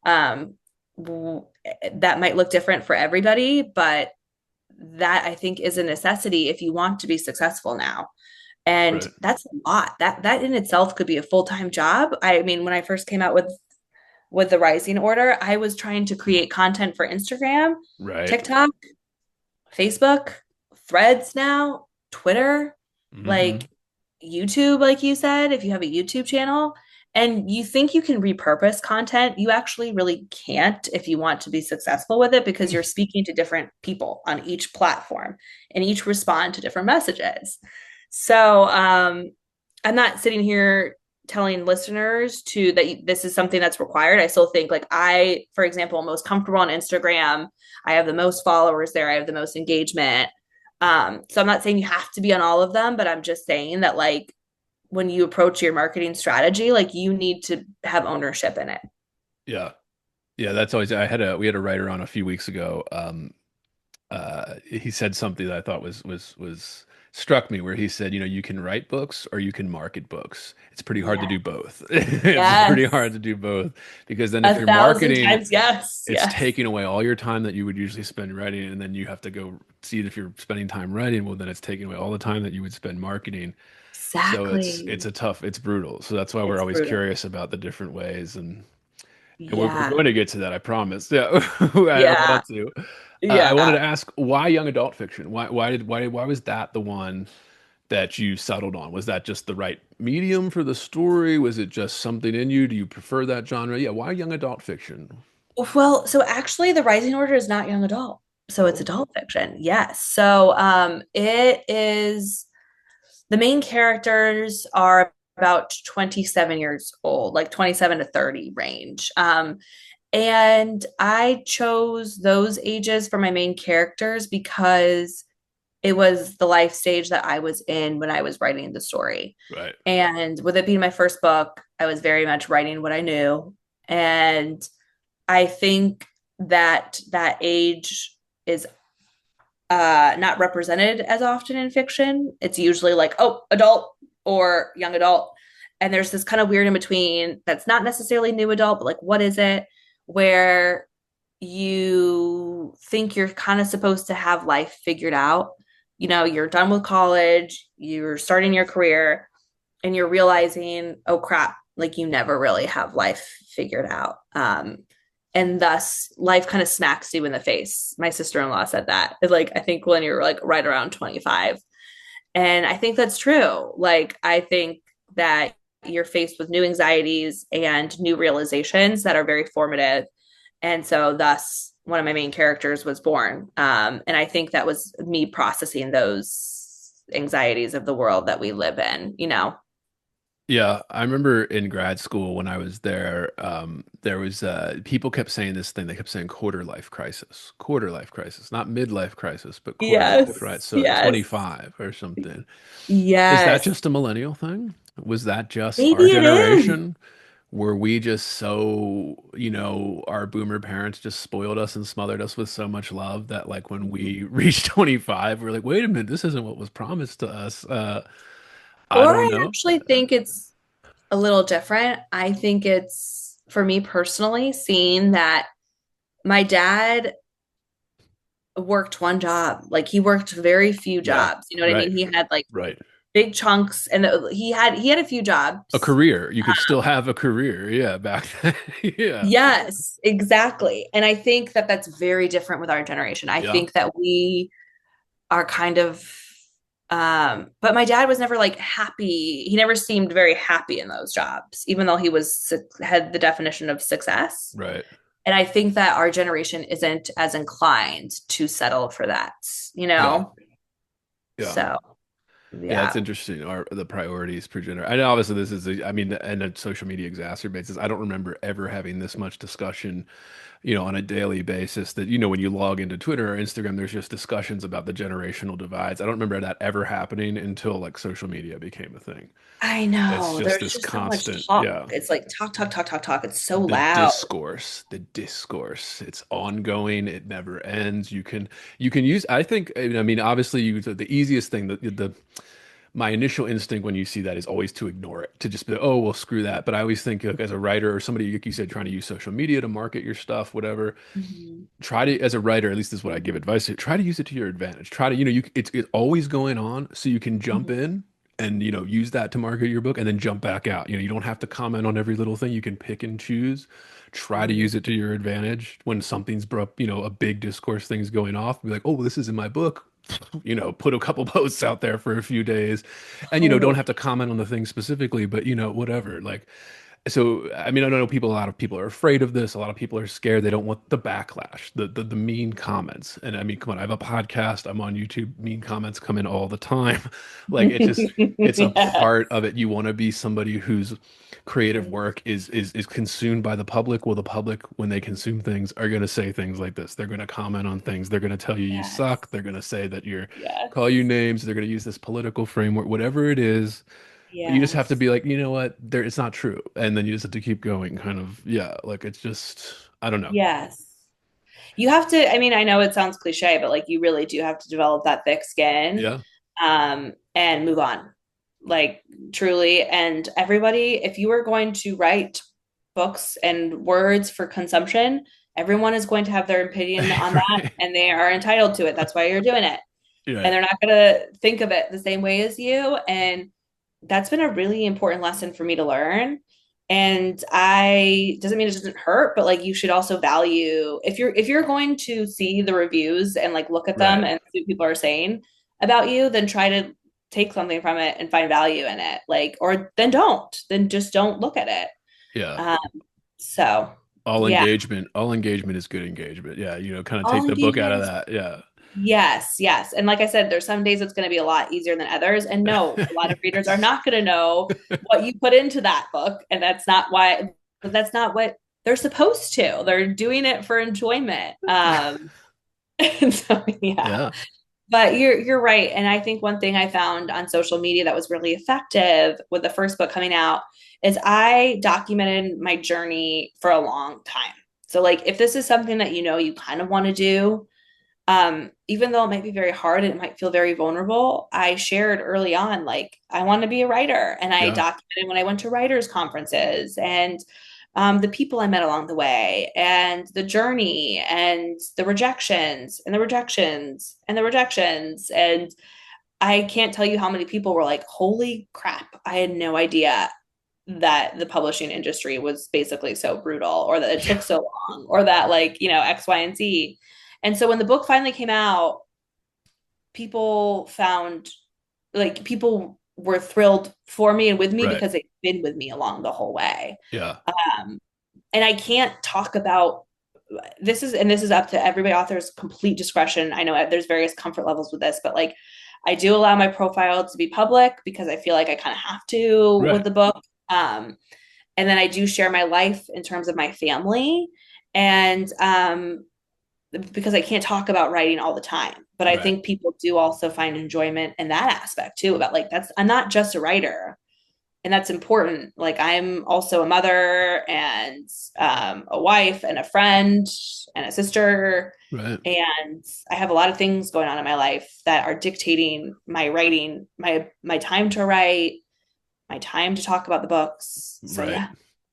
Um, that might look different for everybody, but that I think is a necessity if you want to be successful now. And Right. that's a lot. That in itself could be a full-time job. I mean, when I first came out with the Rising Order, I was trying to create content for Instagram, Right. TikTok, Facebook, Threads now, Twitter, Hmm. like YouTube, like you said, if you have a YouTube channel. And you think you can repurpose content, you actually really can't if you want to be successful with it because you're speaking to different people on each platform and each respond to different messages. So I'm not sitting here telling listeners to that this is something that's required. I still think like I, for example, am most comfortable on Instagram. I have the most followers there. I have the most engagement. So I'm not saying you have to be on all of them, but I'm just saying that like when you approach your marketing strategy, like you need to have ownership in it. Yeah. Yeah, that's always we had a writer on a few weeks ago. He said something that I thought was struck me where he said, you know, you can write books or you can market books. It's pretty hard to Yeah. do both. It's pretty Yes. hard to do both because then if A you're thousand marketing, times yes. it's Yes. taking away all your time that you would usually spend writing, and then you have to go see if you're spending time writing, well, then it's taking away all the time that you would spend marketing. So it's Exactly. a tough, it's brutal. So that's why we're It's always brutal. curious about the different ways and we're Yeah. going to get to that, I promise. Yeah, I Yeah. want to. I wanted Yeah. to ask why young adult fiction? Why was that the one that you settled on? Was that just the right medium for the story? Was it just something in you? Do you prefer that genre? Yeah, why young adult fiction? Well, so actually the Rising Order is not young adult. So it's Oh, adult fiction. Yes. So it is the main characters are about 27 years old, like 27 to 30 range. And I chose those ages for my main characters because it was the life stage that I was in when I was writing the story. right. And with it being my first book, I was very much writing what I knew. And I think that that age is not represented as often in fiction. It's usually like, oh, adult or young adult. And there's this kind of weird in between that's not necessarily new adult, but like, what is it? Where you think you're kind of supposed to have life figured out. You know, you're done with college, you're starting your career, and you're realizing, oh crap, like you never really have life figured out. And thus life kind of smacks you in the face. My sister-in-law said that. Like I think when you're like right around 25. And I think that's true. Like I think that you're faced with new anxieties and new realizations that are very formative. And so thus one of my main characters was born. And I think that was me processing those anxieties of the world that we live in, you know. Yeah, I remember in grad school when I was there, there was people kept saying this thing. They kept saying quarter life crisis, not midlife crisis, but quarter life, right? Yes. So at Yes. 25 or something. Is that Yes. just a millennial thing? Was that just our Maybe it is. generation? Were we just so, you know, our boomer parents just spoiled us and smothered us with so much love that like when we reached 25, we're like, wait a minute, this isn't what was promised to us. I Or don't I know. actually think it's a little different. I think it's for me personally, seeing that my dad worked one job. Like he worked very few Yeah, jobs. You know what I right, mean? He had like right. big chunks and he had a few A jobs. career. You could still have a career. Yeah, back then. Yeah, Yes, exactly. And I think that that's very different with our generation. I yeah, think that we are kind of but my dad was never like happy. He never seemed very happy in those jobs, even though he was had the definition of success. right. And I think that our generation isn't as inclined to settle for that, you Yeah, know? yeah. So, Yeah, it's yeah. interesting. The priorities per gender. I know obviously this is, I mean, and social media exacerbates this. I don't remember ever having this much discussion, you know, on a daily basis that, you know, when you log into Twitter or Instagram, there's just discussions about the generational divides. I don't remember that ever happening until like social media became a thing. I It's know. just There's this just so much constant, talk. yeah. It's like talk, talk, talk, talk, talk. It's so loud. The discourse, it's ongoing, it never ends. You can use, I think, I mean, obviously the easiest thing, the my initial instinct when you see that is always to ignore it, to just be, oh, well, screw that. But I always think like, as a writer or somebody, like you said, trying to use social media to market your stuff, whatever, Mhm. try to, as a writer, at least this is what I give advice to, try to use it to your advantage. Try to, you know, it's always going on, so you can jump Mhm. in and, you know, use that to market your book and then jump back out. You know, you don't have to comment on every little thing. You can pick and choose. Try to Mhm. use it to your advantage when something's broke, you know, a big discourse thing's going off. Be like, oh, well, this is in my book. You know, put a couple posts out there for a few days and, you know, don't Totally. have to comment on the thing specifically, but, you know, whatever. Like, So, I mean, I know people, a lot of people are afraid of this. A lot of people are scared. They don't want the backlash, the mean comments. And I mean, come on, I have a podcast. I'm on YouTube. Mean comments come in all the time. Like it's a Yeah. part of it. You want to be somebody whose creative work is consumed by the public. Well, the public, when they consume things, are going to say things like this. They're going to comment on things. They're going to tell you you Yes. suck. They're going to say that you're Yes. call you names. They're going to use this political framework, whatever it is. You just have to Yes. be like, you know what, there it's not true. And then you just have to keep going, kind of, yeah, like it's just I don't know. Yes. You have to, I mean, I know it sounds cliche, but like you really do have to develop that thick skin, Yeah. and move on. Like truly. And everybody, if you are going to write books and words for consumption, everyone is going to have their opinion on that Right. and they are entitled to it. That's why you're doing it. And Right. they're not going to think of it the same way as you. And that's been a really important lesson for me to learn. And I doesn't mean it doesn't hurt, but like you should also value if you're going to see the reviews and like look at them Right. and see what people are saying about you, then try to take something from it and find value in it. Like, or then just don't look at it. Yeah. Um, so yeah, All engagement is good engagement. Yeah, kind of all take the book out engagement of is that. Yeah. yes, yes. And like I said, there's some days it's going to be a lot easier than others. And no, a lot of readers are not going to know what you put into that book. And that's not what they're supposed to. They're doing it for enjoyment. And so yeah. Yeah. But you're right. And I think one thing I found on social media that was really effective with the first book coming out is I documented my journey for a long time. So like if this is something that you kind of want to do, even though it might be very hard and it might feel very vulnerable, I shared early on, like, I want to be a writer. And I Yeah. documented when I went to writers' conferences and the people I met along the way and the journey and the rejections and the rejections and the rejections. And I can't tell you how many people were like, holy crap, I had no idea that the publishing industry was basically so brutal or that it Yeah. took so long or that like X, Y, and Z. And so when the book finally came out, people found like people were thrilled for me and with me Right. because they've been with me along the whole way. Yeah. And I can't talk about this is up to everybody author's complete discretion. I know there's various comfort levels with this, but like I do allow my profile to be public because I feel like I kind of have to with Right. the book. And then I do share my life in terms of my family. And because I can't talk about writing all the time. But I Right. think people do also find enjoyment in that aspect too, about like I'm not just a writer. And that's important. Like I'm also a mother and a wife and a friend and a sister. Right. And I have a lot of things going on in my life that are dictating my writing, my time to write, my time to talk about the books. So Right. yeah.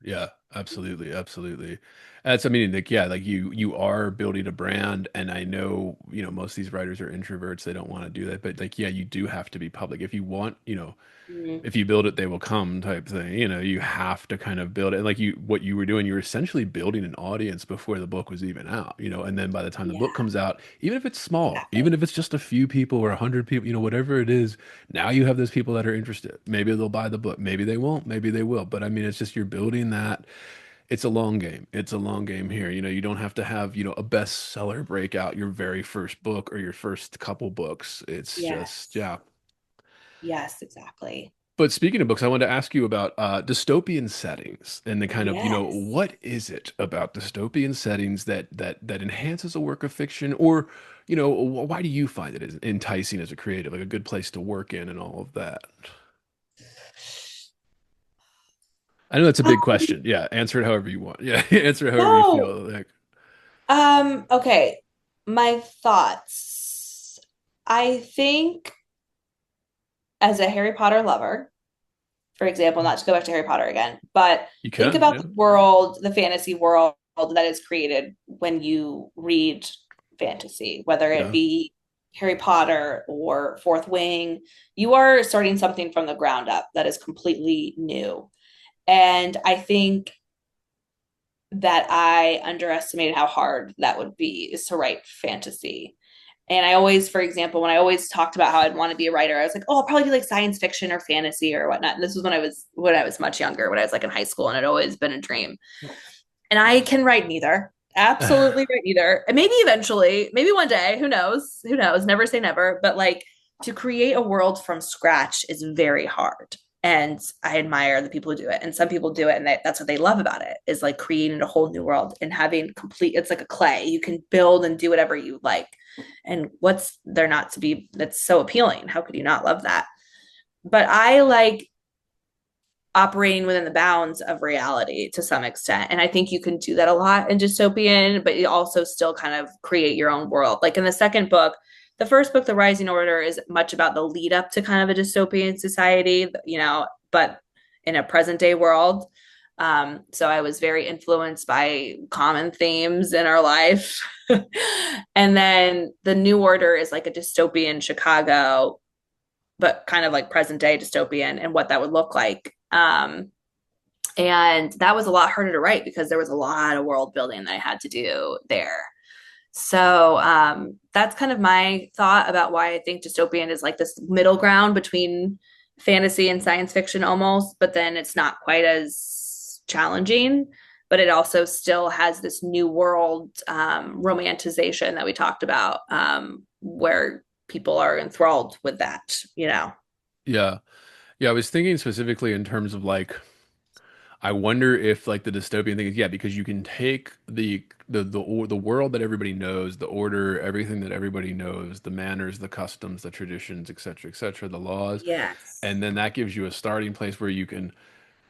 Yeah, absolutely, absolutely. That's, I mean, like, yeah, like you are building a brand, and I know, most of these writers are introverts, they don't want to do that, but like, yeah, you do have to be public. If you want, Mhm. if you build it, they will come type thing. You have to kind of build it. And like what you were doing, you were essentially building an audience before the book was even out, and then by the time the book Yeah, comes out, even if it's small, even exactly. if it's just a few people or 100 people, whatever it is, now you have those people that are interested. Maybe they'll buy the book. Maybe they won't. Maybe they will. But I mean, it's just you're building that. It's a long game. It's a long game here. You don't have to have, a bestseller breakout your very first book or your first couple books. It's just, Yes. yeah. Yes, exactly. But speaking of books, I wanted to ask you about dystopian settings and the kind of, Yes. what is it about dystopian settings that enhances a work of fiction, or, why do you find it as enticing as a creative, like a good place to work in and all of that? I know that's a big Um, question. Yeah, answer it however you want. Yeah, answer it however you no. feel. Like, Okay. My thoughts. I think as a Harry Potter lover, for example, not to go back to Harry Potter again, but you think can, about yeah, the world, the fantasy world that is created when you read fantasy, whether it yeah, be Harry Potter or Fourth Wing, you are starting something from the ground up that is completely new. And I think that I underestimated how hard that would be is to write fantasy. And I always, for example, when I always talked about how I'd want to be a writer, I was like, oh, I'll probably do like science fiction or fantasy or whatnot. And this was when I was much younger, when I was like in high school, and it always been a dream. And I can write neither. Absolutely write neither. And maybe eventually, maybe one day, who knows? Who knows? Never say never. But like to create a world from scratch is very hard. And I admire the people who do it. And some people do it, and that's what they love about it, is like creating a whole new world and having complete, it's like a clay. You can build and do whatever you like. And what's there not to be, that's so appealing? How could you not love that? But I like operating within the bounds of reality to some extent. And I think you can do that a lot in dystopian, but you also still kind of create your own world. Like in the second book, the first book, The Rising Order, is much about the lead up to kind of a dystopian society, but in a present day world. So I was very influenced by common themes in our life. And then The New Order is like a dystopian Chicago, but kind of like present day dystopian and what that would look like. And that was a lot harder to write because there was a lot of world building that I had to do there. So that's kind of my thought about why I think dystopian is like this middle ground between fantasy and science fiction almost, but then it's not quite as challenging, but it also still has this new world romanticization that we talked about, where people are enthralled with that. Yeah. Yeah, I was thinking specifically in terms of like I wonder if like the dystopian thing is yeah, because you can take the world that everybody knows, the order, everything that everybody knows, the manners, the customs, the traditions, et cetera, the laws, Yes. and then that gives you a starting place where you can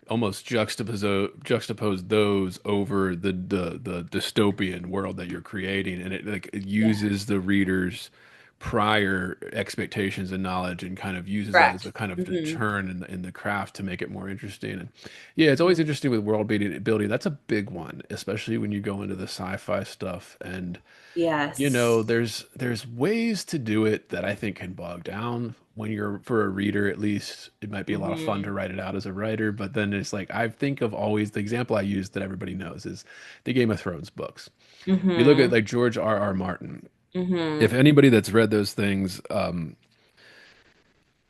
almost juxtapose those over the dystopian world that you're creating, and it Yeah. uses the reader's prior expectations and knowledge and kind of uses that as Correct. a kind of Hmm. deterrent in the craft to make it more interesting. And yeah, it's always interesting with world building. That's a big one, especially when you go into the sci-fi stuff. And Yes. there's ways to do it that I think can bog down when you're for a reader at least. It might be a lot of fun to Hmm. write it out as a writer, but then it's like I think of always the example I use that everybody knows is the Game of Thrones books. You look at Hmm. like George R. Martin. If Hmm. anybody that's read those things,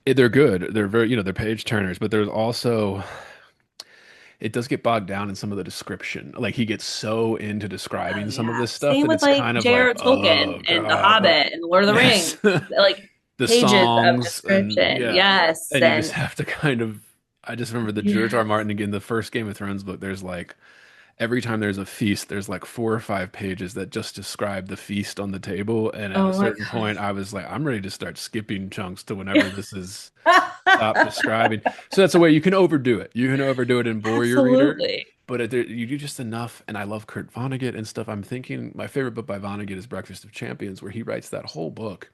they're good. They're very, they're page turners, but there's also it does get bogged down in some of the description. Like he gets so into Oh describing some of yeah. this stuff Same that with it's like kind of like, J.R.R. Tolkien oh and The God, Hobbit and The Lord of the Rings. yes. Like The pages of songs and description. yeah. Yes. And you just And have to kind of I just remember the George R. yeah. R. Martin again, the first Game of Thrones book, there's like every time there's a feast, there's like 4 or 5 pages that just describe the feast on the table. And at a Oh my certain point, I was like, I'm ready to start skipping chunks to whenever God. this is stop describing. So that's a way you can overdo it. You can overdo it and bore your reader, Absolutely. but you do just enough. And I love Kurt Vonnegut and stuff. I'm thinking my favorite book by Vonnegut is Breakfast of Champions, where he writes that whole book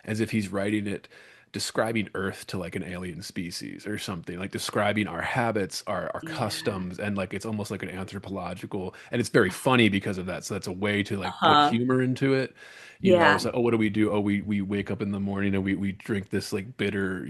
as if he's writing it describing Earth to like an alien species or something, like describing our habits, our Yeah. customs, and like it's almost like an anthropological, and it's very funny because of that. So that's a way to like put Uh-huh. humor into it. Yeah. It's like, oh, what do we do? Oh, we wake up in the morning and we drink this like bitter,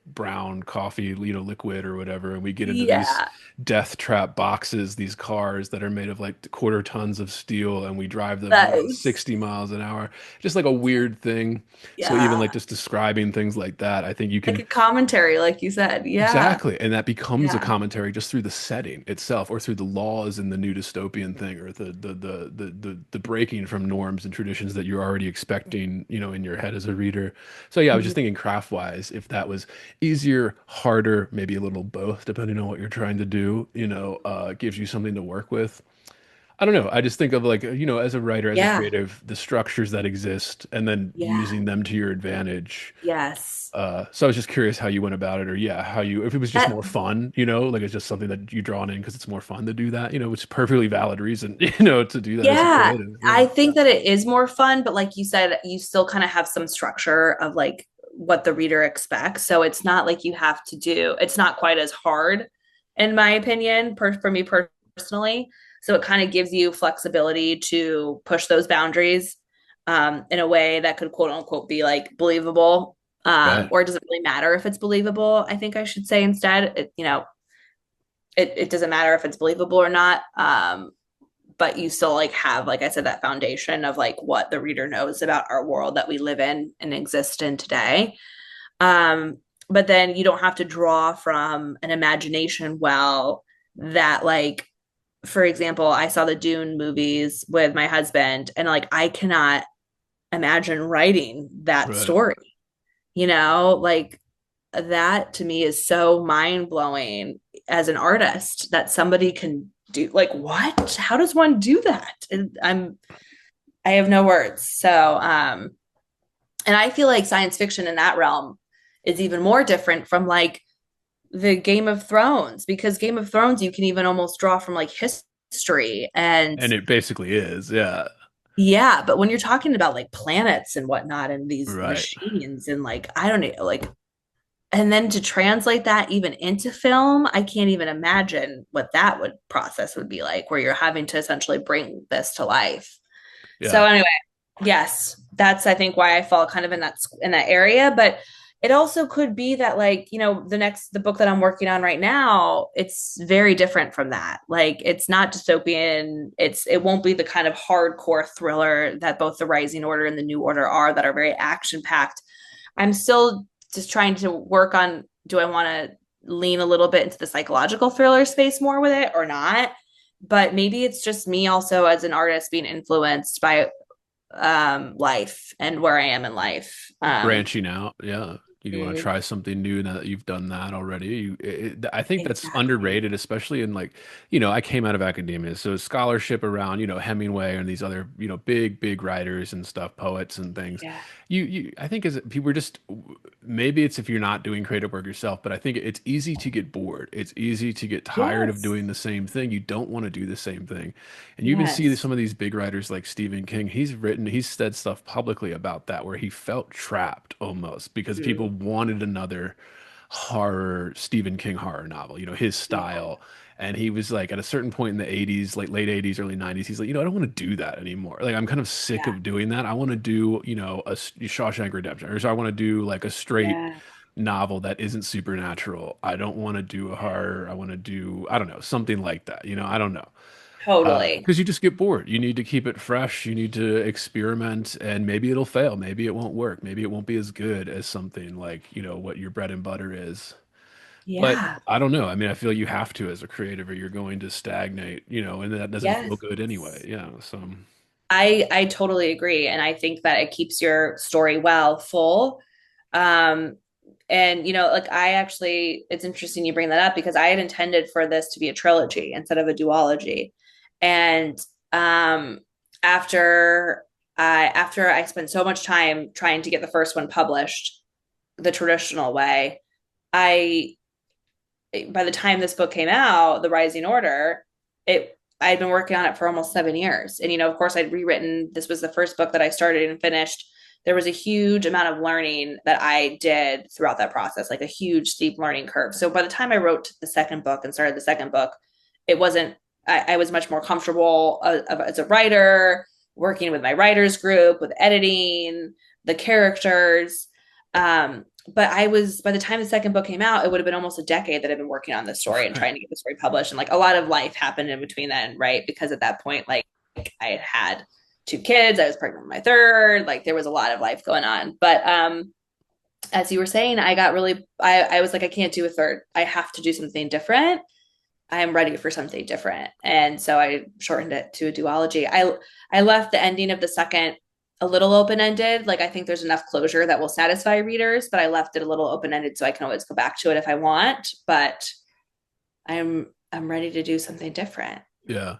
brown coffee, liquid or whatever, and we get into these Yeah. death trap boxes, these cars that are made of like quarter tons of steel, and we drive them, Nice. 60 miles an hour. Just like a weird thing. So even Yeah. like just describing things like that, I think you Like can a commentary, like you said. Yeah. exactly, and that becomes a Yeah. commentary just through the setting itself, or through the laws in the new dystopian thing, or the breaking from norms and traditions that you're already expecting, in your head as a reader. So yeah, I was just Mhm. thinking craft wise, if that was easier, harder, maybe a little both, depending on what you're trying to do, gives you something to work with. I don't know. I just think of like, as a writer, as a Yeah. creative, the structures that exist and then Yeah. using them to your advantage. Yes. So I was just curious how you went about it, or yeah, if it was just That more fun, like it's just something that you drawn in because it's more fun to do that, which is perfectly valid reason, to do that as a Yeah, creative. Yeah. I think that it is more fun, but like you said, you still kind of have some structure of like what the reader expects. So it's not like you have to do, it's not quite as hard, in my opinion, for me personally. So it kind of gives you flexibility to push those boundaries in a way that could quote unquote be like believable. Yeah. Or it doesn't really matter if it's believable, I think I should say instead. It doesn't matter if it's believable or not. but you still like have, like I said, that foundation of like what the reader knows about our world that we live in and exist in today. Um, but then you don't have to draw from an imagination well that like, for example, I saw the Dune movies with my husband, and like I cannot imagine writing that Right. story, like that to me is so mind blowing as an artist that somebody can do like what? How does one do that? And I have no words. So and I feel like science fiction in that realm is even more different from like the Game of Thrones, because Game of Thrones you can even almost draw from like history and And it basically is, yeah. yeah, but when you're talking about like planets and whatnot and these Right. machines and like I don't know, like and then to translate that even into film, I can't even imagine what that would process would be like, where you're having to essentially bring this to life. So Yeah. anyway, yes, that's I think why I fall kind of in that area, but it also could be that like, the book that I'm working on right now, it's very different from that. Like it's not dystopian. It won't be the kind of hardcore thriller that both The Rising Order and The New Order are, that are very action packed. I'm still just trying to work on, do I want to lean a little bit into the psychological thriller space more with it or not? But maybe it's just me also as an artist being influenced by life and where I am in life. Branching out, yeah. You want to Mhm. try something new now that you've done that already. I think that's Exactly. underrated, especially in like, I came out of academia, so scholarship around, Hemingway and these other, big writers and stuff, poets and things. Yeah. I think as people are just, maybe it's if you're not doing creative work yourself, but I think it's easy to get bored. It's easy to get tired of Yes. doing the same thing. You don't want to do the same thing. And you even see Yes. some of these big writers like Stephen King. He's said stuff publicly about that where he felt trapped almost because people Mhm. wanted another horror Stephen King horror novel, his Yeah. style. And he was like at a certain point in the 80s, like late 80s, early 90s, he's like, I don't want to do that anymore. Like I'm kind of sick Yeah. of doing that. I want to do, Shawshank Redemption, or so I want to do like a straight Yeah. novel that isn't supernatural. I don't want to do a horror. I want to do, I don't know, something like that. I don't know. Totally. Because you just get bored. You need to keep it fresh. You need to experiment, and maybe it'll fail. Maybe it won't work. Maybe it won't be as good as something like, what your bread and butter is. But Yeah. I don't know. I mean, I feel you have to as a creative, or you're going to stagnate, and that doesn't feel Yes. good anyway. Yeah. So, I totally agree, and I think that it keeps your story well full. Um, and like I actually, it's interesting you bring that up because I had intended for this to be a trilogy instead of a duology, and um, after I spent so much time trying to get the first one published the traditional way, I by the time this book came out, The Rising Order, it I had been working on it for almost 7 years. And of course I'd rewritten, this was the first book that I started and finished. There was a huge amount of learning that I did throughout that process, like a huge steep learning curve. So by the time I wrote the second book and started the second book, it wasn't I was much more comfortable as a writer, working with my writers group, with editing, the characters. But I was, by the time the second book came out, it would have been almost a decade that I've been working on this story and right. trying to get the story published. And like a lot of life happened in between then, right? Because at that point, like I had two kids, I was pregnant with my third, like there was a lot of life going on. But as you were saying, I was like, I can't do a third. I have to do something different. I am ready for something different. And so I shortened it to a duology. I left the ending of the second a little open-ended. Like I think there's enough closure that will satisfy readers, but I left it a little open-ended so I can always go back to it if I want. But I'm ready to do something different. Yeah.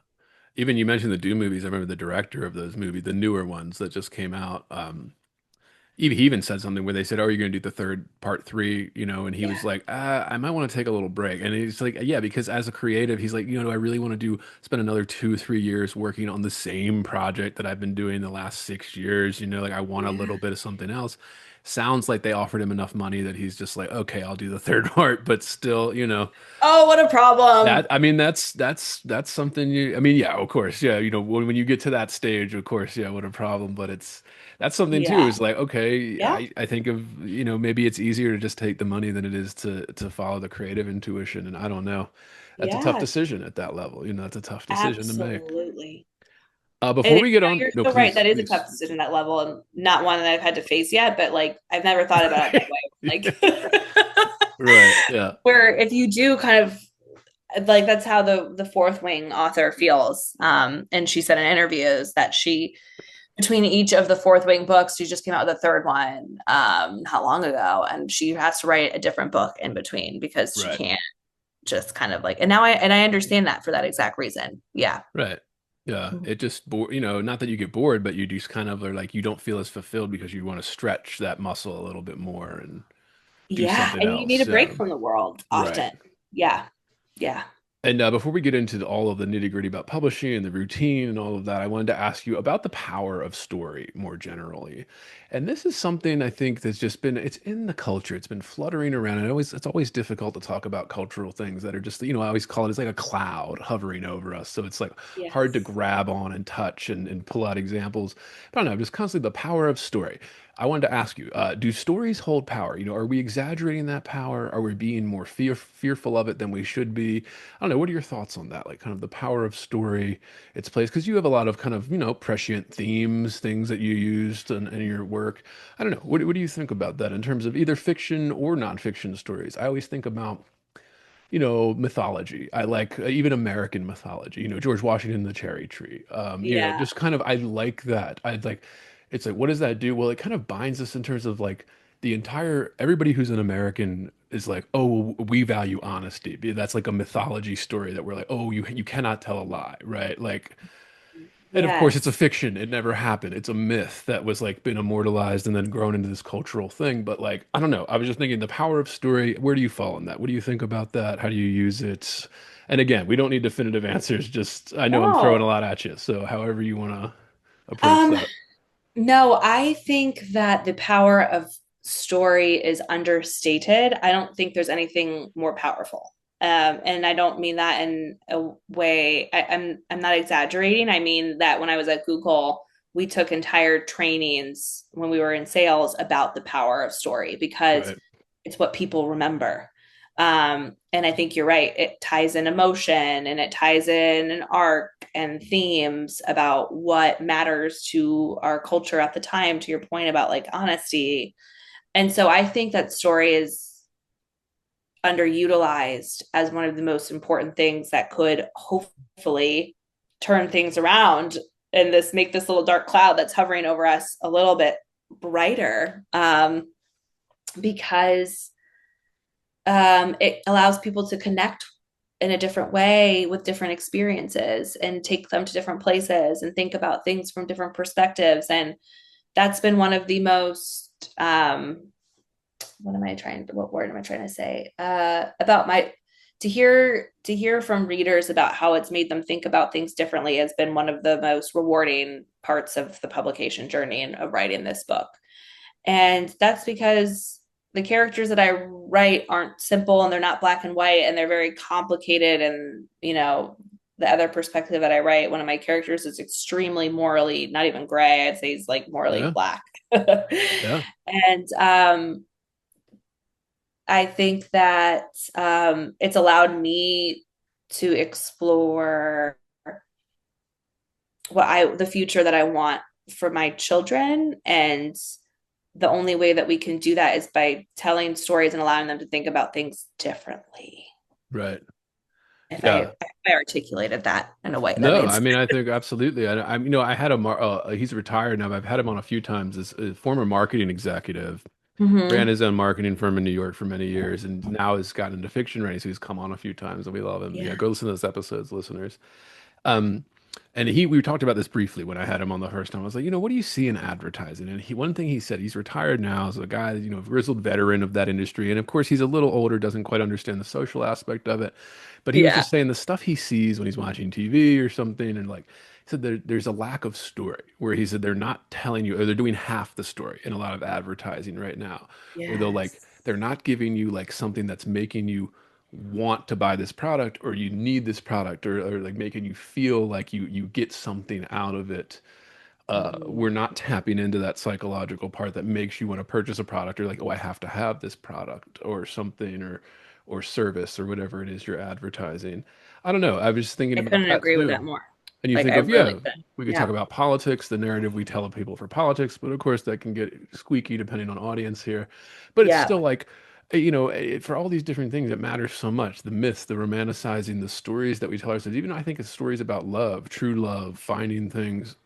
Even you mentioned the Doom movies. I remember the director of those movies, the newer ones that just came out. He even said something where they said, "Oh, are you going to do the third part three?" And he was Yeah. like, "I might want to take a little break." And he's like, "Yeah," because as a creative, he's like, "Do I really want to spend another 2, 3 years working on the same project that I've been doing the last 6 years? Like I want a little Yeah. bit of something else." Sounds like they offered him enough money that he's just like, "Okay, I'll do the third part," but still, Oh, what a problem. that I mean, that's something I mean, yeah, of course, yeah. When you get to that stage, of course, yeah, what a problem. But that's something too. Yeah. Is like, okay, Yeah. I think of maybe it's easier to just take the money than it is to follow the creative intuition. And I don't know, that's a tough Yeah. decision at that level. That's a tough decision to make. Absolutely. And Before we get no, on, you're no, so right. please, That is a please. tough decision at level, and not one that I've had to face yet. But like, I've never thought about it that way. Like, Right. Yeah. where if you do kind of like that's how the fourth wing author feels. And she said in interviews that she between each of the fourth wing books, she just came out with a third one not long ago, and she has to write a different book in between because she Right. can't just kind of like. And now I understand that for that exact reason. Yeah. Right. Yeah. It just not that you get bored, but you just kind of are like you don't feel as fulfilled because you want to stretch that muscle a little bit more and do Yeah, something and you need a else. break from the world Right. often. Yeah. Yeah. And before we get into all of the nitty gritty about publishing and the routine and all of that, I wanted to ask you about the power of story more generally. And this is something I think that's just been, it's in the culture. It's been fluttering around. And it's always difficult to talk about cultural things that are just, I always call it, it's like a cloud hovering over us. So it's like hard to Yes. grab on and touch and pull out examples. But I don't know, just constantly the power of story. I wanted to ask you, do stories hold power? Are we exaggerating that power? Are we being more fearful of it than we should be? I don't know. What are your thoughts on that? Like kind of the power of story, its place, because you have a lot of kind of, prescient themes, things that you used in your work. I don't know. What do you think about that in terms of either fiction or nonfiction stories? I always think about, mythology. I like even American mythology, George Washington, the cherry tree. Yeah. Just kind of, I like that. It's like, what does that do? Well, it kind of binds us in terms of like everybody who's an American is like, oh, we value honesty. That's like a mythology story that we're like, oh, you cannot tell a lie, right? Like, and of course, it's a Yes. fiction. It never happened. It's a myth that was like been immortalized and then grown into this cultural thing. But like, I don't know. I was just thinking the power of story. Where do you fall in that? What do you think about that? How do you use it? And again, we don't need definitive answers. Just I know I'm throwing a No. lot at you. So however you want to approach Um, that. no, I think that the power of story is understated. I don't think there's anything more powerful. And I don't mean that in a way, I'm not exaggerating. I mean that when I was at Google, we took entire trainings when we were in sales about the power of story because Right. it's what people remember. And I think you're right. It ties in emotion and it ties in an arc and themes about what matters to our culture at the time, to your point about like honesty. And so I think that story is underutilized as one of the most important things that could hopefully turn things around and this make this little dark cloud that's hovering over us a little bit brighter. Because it allows people to connect in a different way with different experiences and take them to different places and think about things from different perspectives. And that's been one of the most what word am I trying to say? About my to hear from readers about how it's made them think about things differently has been one of the most rewarding parts of the publication journey and of writing this book. And that's because the characters that I write aren't simple and they're not black and white and they're very complicated. And, the other perspective that I write, one of my characters is extremely morally, not even gray. I'd say he's like morally Yeah. black. Yeah. And I think that it's allowed me to explore the future that I want for my children. And the only way that we can do that is by telling stories and allowing them to think about things differently. Right. If Yeah. I articulated that in a way that No, made I sense. mean, I think absolutely. I had he's retired now, but I've had him on a few times as a former marketing executive, ran Mm-hmm. his own marketing firm in New York for many years, and now has gotten into fiction writing. So he's come on a few times, and we love him. Yeah, Yeah. go listen to those episodes, listeners. Um, and we talked about this briefly when I had him on the first time. I was like, what do you see in advertising? And one thing he said, he's retired now, as a guy, grizzled veteran of that industry, and of course he's a little older, doesn't quite understand the social aspect of it. But he was Yeah. just saying the stuff he sees when he's watching TV or something, and like he said, there's a lack of story. Where he said they're not telling you, or they're doing half the story in a lot of advertising right now, where Yes. they're not giving you like something that's making you want to buy this product or you need this product or like making you feel like you get something out of it. Mm-hmm. We're not tapping into that psychological part that makes you want to purchase a product or like, oh, I have to have this product or something or service or whatever it is you're advertising. I don't know. I was just thinking I about couldn't that agree with too. that more. And you Like think I of, really yeah, couldn't. we could talk Yeah. about politics, the narrative we tell people for politics, but of course that can get squeaky depending on audience here. But it's Yeah. still like, for all these different things, it matters so much. The myths, the romanticizing, the stories that we tell ourselves, even I think it's stories about love, true love, finding things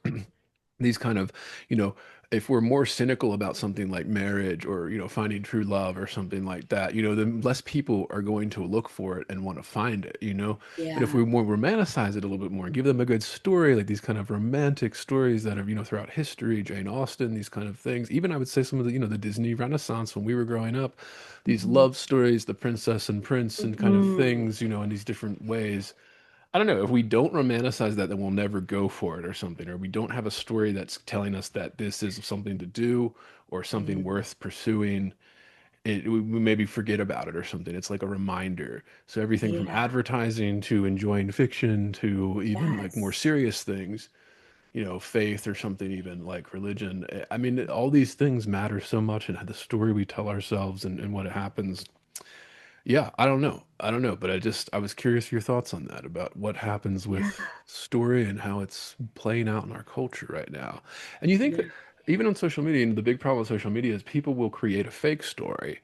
these kind of, you know, if we're more cynical about something like marriage or, finding true love or something like that, then less people are going to look for it and want to find it. But if Yeah. we more romanticize it a little bit more and give them a good story, like these kind of romantic stories that are, throughout history, Jane Austen, these kind of things, even I would say some of the, the Disney Renaissance when we were growing up, these Mhm. love stories, the princess and prince and kind of Mhm. things, in these different ways. I don't know. If we don't romanticize that, then we'll never go for it or something. Or we don't have a story that's telling us that this is something to do or something Mhm. worth pursuing. We maybe forget about it or something. It's like a reminder. So everything from Yeah. advertising to enjoying fiction to even like more Yes. serious things, faith or something, even like religion. I mean, all these things matter so much, and the story we tell ourselves and what happens. Yeah, I don't know. I don't know, but I was curious your thoughts on that about what happens Yeah. with story and how it's playing out in our culture right now. And you think Yeah. that even on social media, and the big problem with social media is people will create a fake story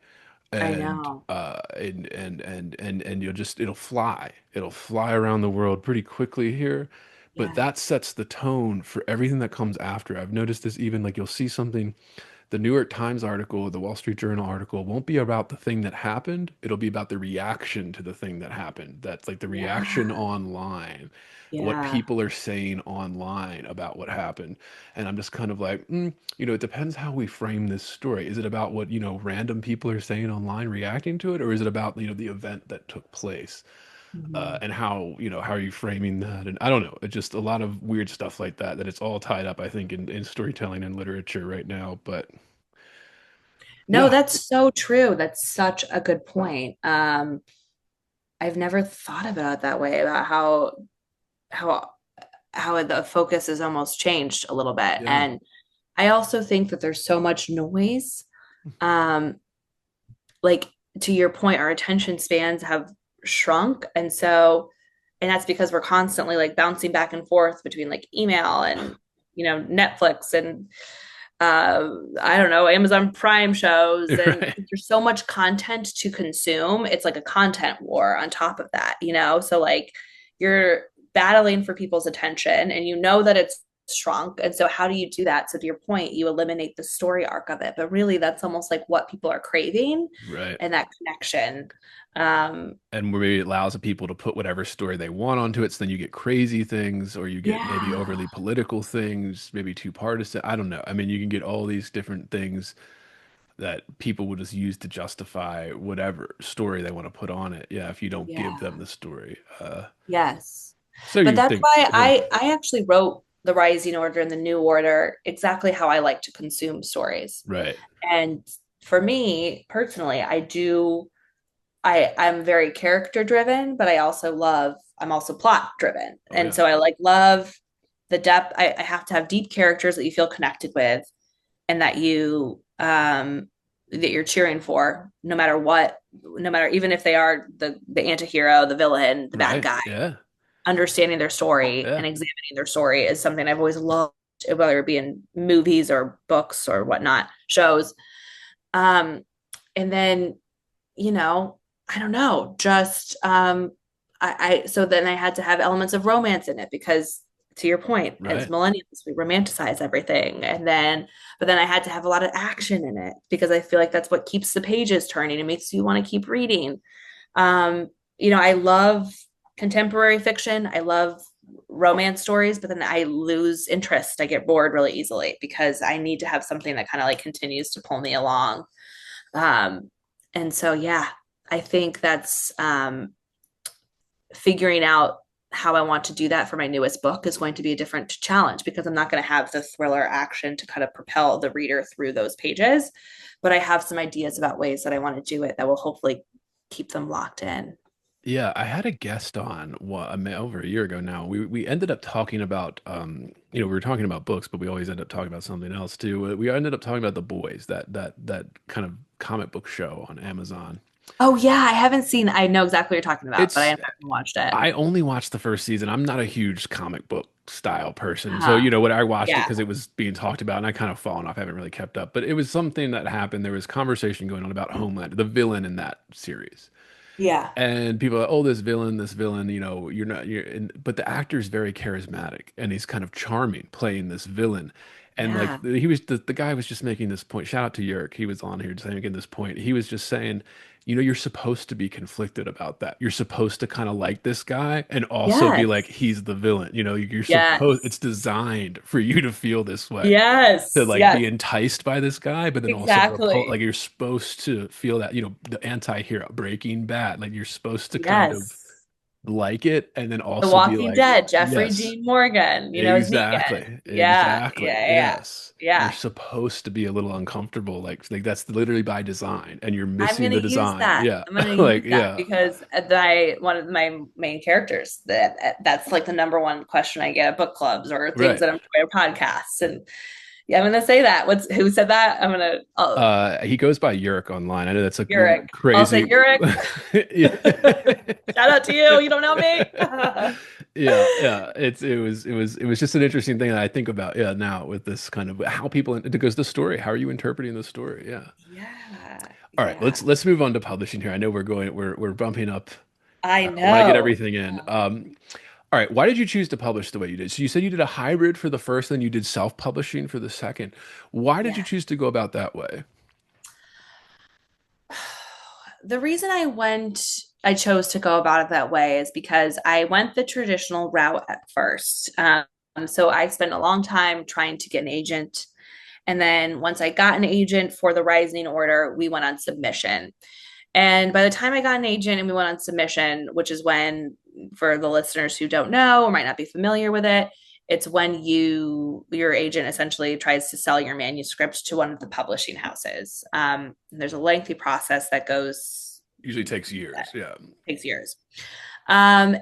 I and know. it'll fly. It'll fly around the world pretty quickly here. But Yeah. that sets the tone for everything that comes after. I've noticed this even like you'll see something the New York Times article, the Wall Street Journal article won't be about the thing that happened. It'll be about the reaction to the thing that happened. That's like the reaction Yeah. online, what Yeah. people are saying online about what happened. And I'm just kind of like, it depends how we frame this story. Is it about what, random people are saying online reacting to it, or is it about, the event that took place? Mhm. And how are you framing that? And I don't know, it's just a lot of weird stuff like that, that it's all tied up, I think, in storytelling and literature right now. But No, yeah, that's so true. That's such a good point. I've never thought about it that way, about how how the focus has almost changed a little bit. yeah, And I also think that there's so much noise. Um, like to your point, our attention spans have shrunk. And that's because we're constantly like bouncing back and forth between like email and, Netflix and I don't know, Amazon Prime shows, and right, there's so much content to consume. It's like a content war on top of that. So like you're battling for people's attention and you know that it's shrunk. And so how do you do that? So to your point, you eliminate the story arc of it, but really that's almost like what people are craving right. and that connection. Um, And where it allows people to put whatever story they want onto it. So then you get crazy things, or you get maybe yeah. overly political things, maybe too partisan. I don't know. I mean, you can get all these different things that people will just use to justify whatever story they want to put on it. Yeah, if you don't give Yeah. them the story. Yes. So But you that's think, why yeah, I actually wrote the rising order and the new order exactly how I like to consume stories. right. And for me personally, I'm very character driven, but I'm also plot driven. Oh And yeah, so I like love the depth. I have to have deep characters that you feel connected with and that you're cheering for no matter what, no matter even if they are the anti-hero, the villain, the bad right. guy. Yeah, Understanding their story yeah. and examining their story is something I've always loved, whether it be in movies or books or whatnot, shows. Um, and then, you know, I don't know, just so then I had to have elements of romance in it because to your point, as Right. millennials, we romanticize everything. But then I had to have a lot of action in it because I feel like that's what keeps the pages turning. It makes you want to keep reading. Um, I love contemporary fiction. I love romance stories, but then I lose interest. I get bored really easily because I need to have something that kind of like continues to pull me along. Um, and so, yeah, I think that's figuring out how I want to do that for my newest book is going to be a different challenge because I'm not going to have the thriller action to kind of propel the reader through those pages. But I have some ideas about ways that I want to do it that will hopefully keep them locked in. Yeah, I had a guest on over a year ago now. We ended up talking about we were talking about books, but we always end up talking about something else too. We ended up talking about The Boys, that kind of comic book show on Amazon. Oh yeah, I haven't seen. I know exactly what you're talking about, but I It's haven't watched it. I only watched the first season. I'm not a huge comic book style person. So, Huh. when I watched it Yeah. because it was being talked about and I kind of fallen off, I haven't really kept up. But it was something that happened. There was conversation going on about Homeland, the villain in that series. Yeah. And people are like, oh, this villain, you're not, but the actor's very charismatic and he's kind of charming playing this villain. And Yeah. like the guy was just making this point. Shout out to Yerk. He was on here just making this point. He was just saying, you're supposed to be conflicted about that. You're supposed to kind of like this guy and also be like, Yes. he's the villain. You're supposed, Yes. it's designed for you to feel this way, to Yes. like Yes. be enticed by this guy, but then also like Exactly. you're supposed to feel that, the anti-hero Breaking Bad, like you're supposed to kind of Yes. like it and then The also be Walking like, Dead, Jeffrey yes, Dean Morgan, as Negan. exactly, Yeah. exactly, Yeah. Yeah. yes. You're Yeah. supposed to be a little uncomfortable, like that's literally by design, and you're I'm missing gonna the use design. that. Yeah, I'm gonna like use that yeah, because one of my main characters that's like the number one question I get at book clubs or things right. that I'm doing podcasts. And yeah, I'm gonna say that. Who said that? He goes by Yurik online. I know that's a Uric. I'll say crazy. Uric. Yeah. Shout out to you. You don't know me. Yeah, yeah. It was just an interesting thing that I think about. Yeah, now with this kind of how people because the story. How are you interpreting the story? Yeah. Yeah. All right, Yeah. let's move on to publishing here. I know we're bumping up. I I want to get know. everything in. All right, why did you choose to publish the way you did? So you said you did a hybrid for the first, then you did self-publishing for the second. Why did you Yeah. choose to go about that way? The reason I chose to go about it that way is because I went the traditional route at first. So I spent a long time trying to get an agent. And then once I got an agent for the Rising Order, we went on submission. And by the time I got an agent and we went on submission, which is when, for the listeners who don't know or might not be familiar with it, it's when your agent essentially tries to sell your manuscript to one of the publishing houses. There's a lengthy process that Usually takes years. Yeah. takes years. And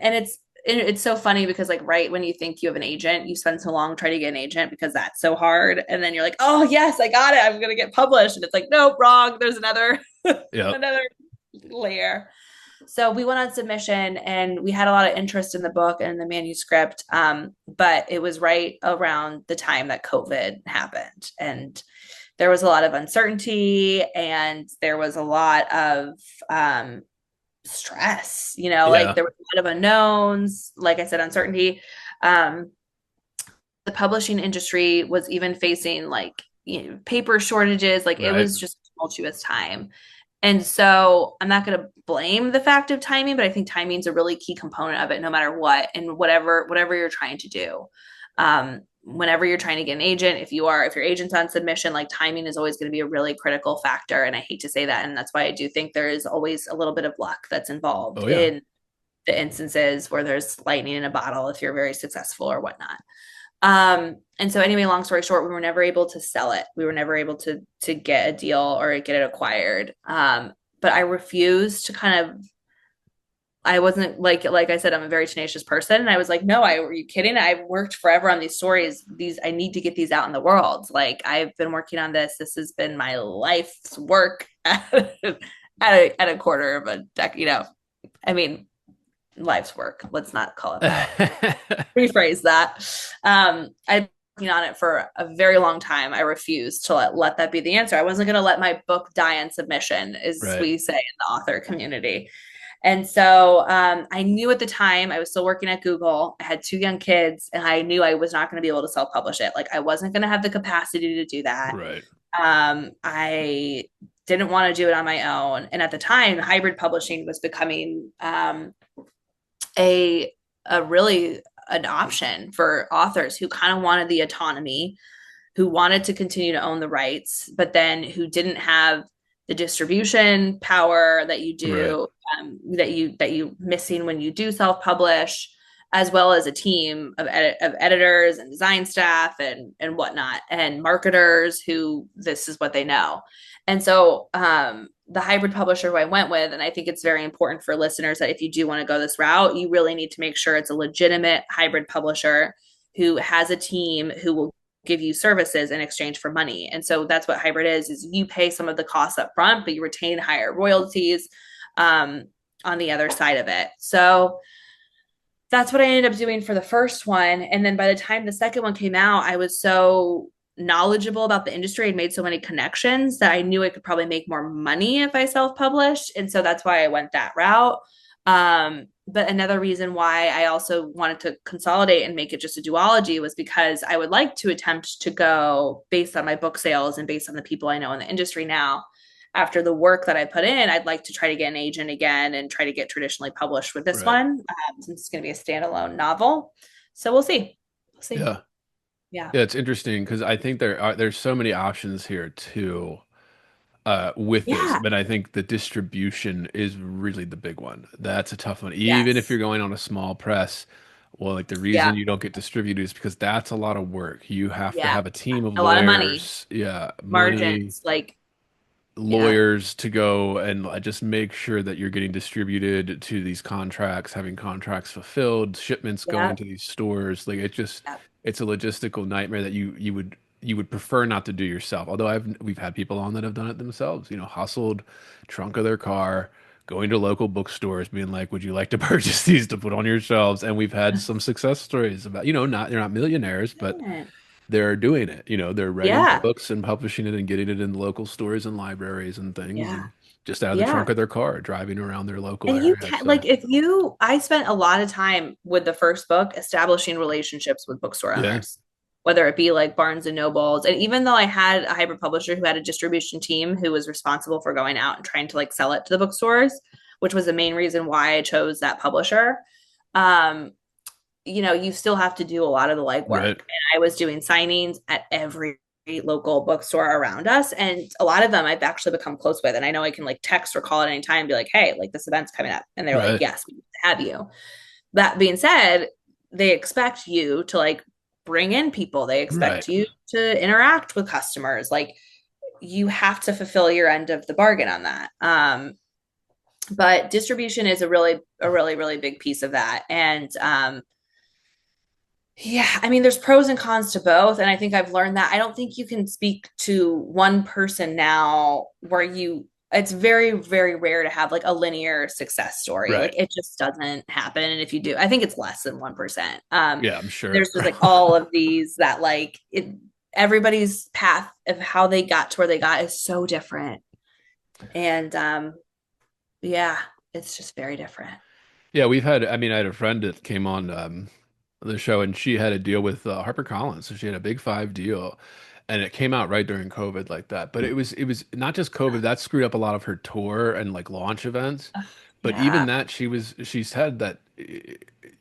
it's so funny because like right when you think you have an agent, you spend so long trying to get an agent because that's so hard, and then you're like, oh yes, I got it, I'm gonna get published, and it's like, nope, wrong. There's another Yep. another layer. So we went on submission and we had a lot of interest in the book and the manuscript. But it was right around the time that COVID happened. And there was a lot of uncertainty and there was a lot of stress, like Yeah. there was a lot of unknowns, like I said, uncertainty. Um, the publishing industry was even facing like, paper shortages. Like it Right. was just a tumultuous time. And so I'm not going to blame the fact of timing, but I think timing is a really key component of it, no matter what, and whatever you're trying to do. Whenever you're trying to get an agent, if your agent's on submission, like timing is always going to be a really critical factor. And I hate to say that, and that's why I do think there is always a little bit of luck that's involved Oh yeah. in the instances where there's lightning in a bottle if you're very successful or whatnot. And so anyway, long story short, we were never able to sell it. We were never able to get a deal or get it acquired. But I refused to I wasn't like I said, I'm a very tenacious person. And I was like, no, are you kidding? I've worked forever on these stories. I need to get these out in the world. Like I've been working on this. This has been my life's work at a quarter of a decade, I mean, life's work. Let's not call it that. Rephrase that. I've been working on it for a very long time. I refused to let that be the answer. I wasn't going to let my book die on submission, as Right. we say in the author community. And so I knew at the time I was still working at Google. I had two young kids, and I knew I was not going to be able to self-publish it. Like I wasn't going to have the capacity to do that. Right. I didn't want to do it on my own. And at the time, hybrid publishing was becoming a really an option for authors who kind of wanted the autonomy, who wanted to continue to own the rights, but then who didn't have the distribution power that you Right. do, that you missing when you do self-publish, as well as a team of editors and design staff and whatnot, and marketers who this is what they know. And so the hybrid publisher who I went with, and I think it's very important for listeners that if you do want to go this route, you really need to make sure it's a legitimate hybrid publisher who has a team who will give you services in exchange for money. And so that's what hybrid is you pay some of the costs up front, but you retain higher royalties. on the other side of it. So that's what I ended up doing for the first one. And then by the time the second one came out, I was so knowledgeable about the industry and made so many connections that I knew I could probably make more money if I self-published. And so that's why I went that route. But another reason why I also wanted to consolidate and make it just a duology was because I would like to attempt to go based on my book sales and based on the people I know in the industry now. After the work that I put in, I'd like to try to get an agent again and try to get traditionally published with this Right. one, since it's going to be a standalone novel. So we'll see. We'll see. Yeah. Yeah. Yeah, it's interesting because I think there's so many options here too with this, Yeah. but I think the distribution is really the big one. That's a tough one. Even if you're Yes. going on a small press, well, like the reason Yeah. you don't get distributed is because that's a lot of work. You have to Yeah. have a team of A lot of money, lawyers, yeah, money, margins, like, yeah. lawyers to go and just make sure that you're getting distributed to these contracts, having contracts fulfilled, shipments going Yeah. to these stores. Like Yeah. it's a logistical nightmare that you would prefer not to do yourself. Although we've had people on that have done it themselves, hustled trunk of their car, going to local bookstores, being like, "Would you like to purchase these to put on your shelves?" And we've had some success stories about, not they're not millionaires, but they're doing it. They're writing Yeah. books and publishing it and getting it in local stores and libraries and things, Yeah. and just out of the Yeah. trunk of their car, driving around their local And you area. can, So like, if you, I spent a lot of time with the first book establishing relationships with bookstore yeah, owners, whether it be like Barnes and Nobles. And even though I had a hybrid publisher who had a distribution team who was responsible for going out and trying to like sell it to the bookstores, which was the main reason why I chose that publisher. Um, you still have to do a lot of the legwork. right, And I was doing signings at every local bookstore around us. And a lot of them I've actually become close with. And I know I can like text or call at any time and be like, hey, like this event's coming up. And they're like, right, yes, we need to have you. That being said, they expect you to like bring in people. They right. expect you to interact with customers. Like you have to fulfill your end of the bargain on that. But distribution is a really big piece of that. And yeah, I mean, there's pros and cons to both. And I think I've learned that I don't think you can speak to one person now where it's very, very rare to have like a linear success story. Right. Like it just doesn't happen. And if you do, I think it's less than 1%. Yeah, I'm sure. There's just like all of these that like everybody's path of how they got to where they got is so different. And yeah, it's just very different. Yeah, I mean, I had a friend that came on the show and she had a deal with HarperCollins. So she had a big five deal and it came out right during COVID like that. But it was not just COVID, that screwed up a lot of her tour and like launch events. But even Yeah. that, she said that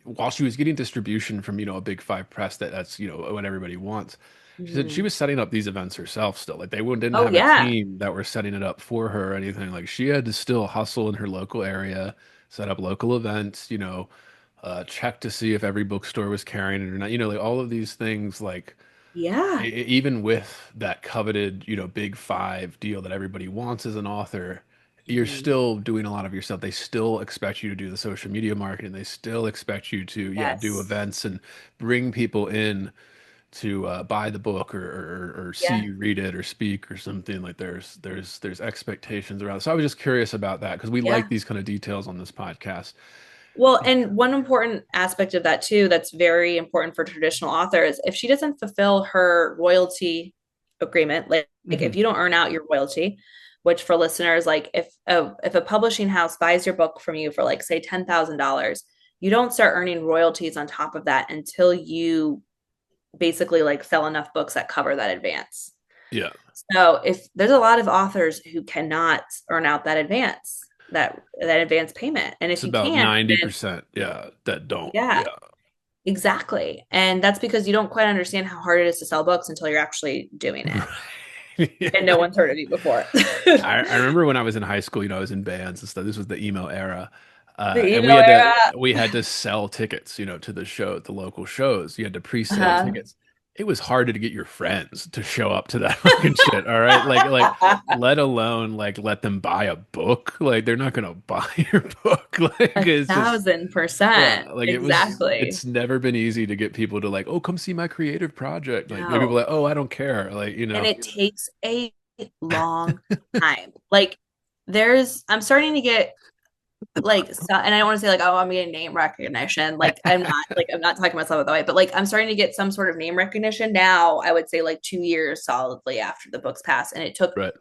while she was getting distribution from, a big five press that's, what everybody wants, she said she Mhm. was setting up these events herself still. Like didn't Oh have a yeah. team that were setting it up for her or anything. Like she had to still hustle in her local area, set up local events, check to see if every bookstore was carrying it or not. Like all of these things, like Yeah. even with that coveted, big five deal that everybody wants as an author, you're Mhm. still doing a lot of your stuff. They still expect you to do the social media marketing. They still expect you to, yeah, do Yes. events and bring people in to buy the book or see Yeah. you read it or speak or something. Like there's expectations around. So I was just curious about that because we like Yeah. these kind of details on this podcast. Well, and one important aspect of that too, that's very important for traditional authors, if she doesn't fulfill her royalty agreement, like if Hmm. you don't earn out your royalty, which for listeners, like if a publishing house buys your book from you for like say $10,000, you don't start earning royalties on top of that until you basically like sell enough books that cover that advance. Yeah. So if there's a lot of authors who cannot earn out that advance payment. And It's if you about can't, then 90%, yeah, that don't. yeah, Yeah. exactly. And that's because you don't quite understand how hard it is to sell books until you're actually doing it. And no Right. one's heard of you before. I remember when I was in high school, I was in bands and stuff. This was the emo era. The And email era. we had to sell tickets, to the local shows. You had to pre-sale Uh-huh. tickets. It was harder to get your friends to show up to that fucking shit. All right. Like, let alone like let them buy a book. Like they're not gonna buy your book. Like A it's just thousand percent. like Exactly. it's never been easy to get people to like, oh, come see my creative project. Like maybe people are No. like, oh, I don't care. Like, And it takes a long time. Like I'm starting to get like so, and I don't want to say like, oh, I'm getting name recognition. Like I'm not talking about myself that way, but like I'm starting to get some sort of name recognition now. I would say like 2 years solidly after the books passed, and it took Right.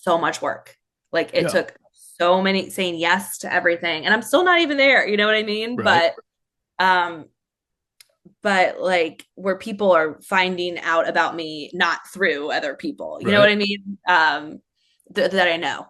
so much work. Like it Yeah. took so many saying yes to everything, and I'm still not even there. You know what I mean? Right. Um, but like where people are finding out about me not through other people. You know what Right. I mean? That I know.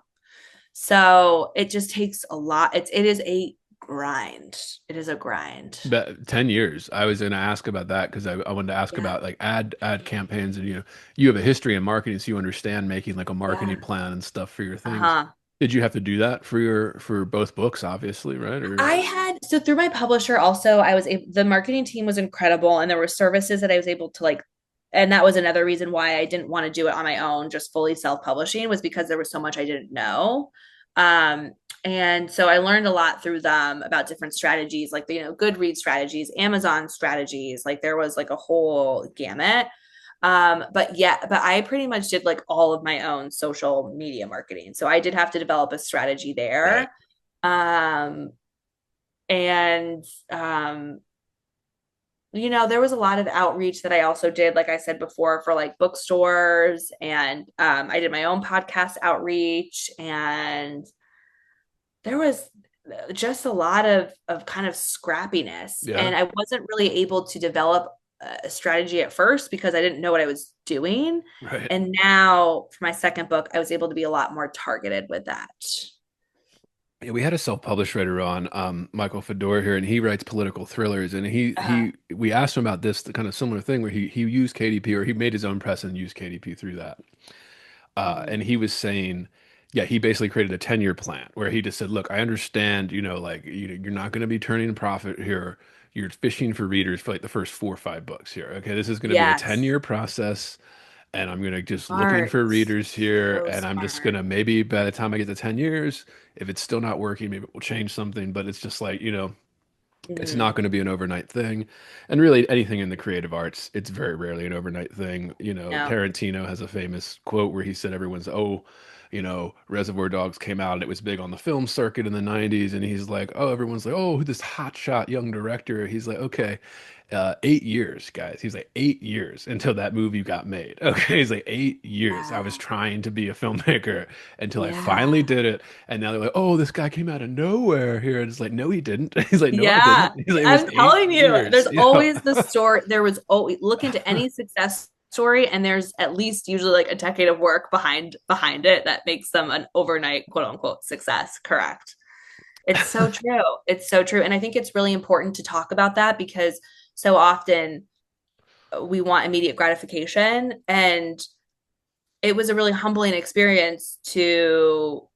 So it just takes a lot. It is a grind. It is a grind. But 10 years. I was going to ask about that because I wanted to ask Yeah. about like ad campaigns and you have a history in marketing, so you understand making like a marketing Yeah. plan and stuff for your things. Uh-huh. Did you have to do that for for both books, obviously, right? Or I had so through my publisher also I was able, the marketing team was incredible and there were services that I was able to like, and that was another reason why I didn't want to do it on my own, just fully self-publishing, was because there was so much I didn't know. Um, and so I learned a lot through them about different strategies, like Goodreads strategies, Amazon strategies, like there was like a whole gamut. But yeah, but I pretty much did like all of my own social media marketing. So I did have to develop a strategy right. there. Um, and there was a lot of outreach that I also did, like I said before, for like bookstores, and I did my own podcast outreach, and there was just a lot of kind of scrappiness, Yeah. and I wasn't really able to develop a strategy at first because I didn't know what I was doing. Right. And now for my second book, I was able to be a lot more targeted with that. Yeah, we had a self-published writer on, Michael Fedor here, and he writes political thrillers. And Uh-huh. we asked him about this, the kind of similar thing where he used KDP, or he made his own press and used KDP through that. And Mhm. he was saying, yeah, he basically created a 10-year plan where he just said, look, I understand, like you're not going to be turning a profit here. You're fishing for readers for like the first 4 or 5 books here. Okay, this is going to be a Yes. 10-year process, and I'm gonna just looking Smart. for readers here, So and I'm just smart. gonna maybe by the time I get to 10 years, if it's still not working, maybe we'll change something. But it's just like, it's not Mhm. going to be an overnight thing. And really, anything in the creative arts, it's very rarely an overnight thing. No. Tarantino has a famous quote where he said, everyone's, oh, Reservoir Dogs came out and it was big on the film circuit in the 90s. And he's like, oh, everyone's like, oh, this hotshot young director. He's like, okay, 8 years, guys. He's like, 8 years until that movie got made. Okay. He's like, 8 years. I was Wow. trying to be a filmmaker until I finally Yeah. did it. And now they're like, oh, this guy came out of nowhere here. And it's like, no, he didn't. He's like, no, I Yeah. didn't. He's like, it was I'm eight telling you, there's years. always the story. There was always look into any success story, and there's at least usually like a decade of work behind it that makes them an overnight quote unquote success. Correct. It's so true. It's so true. And I think it's really important to talk about that because so often we want immediate gratification. And it was a really humbling experience to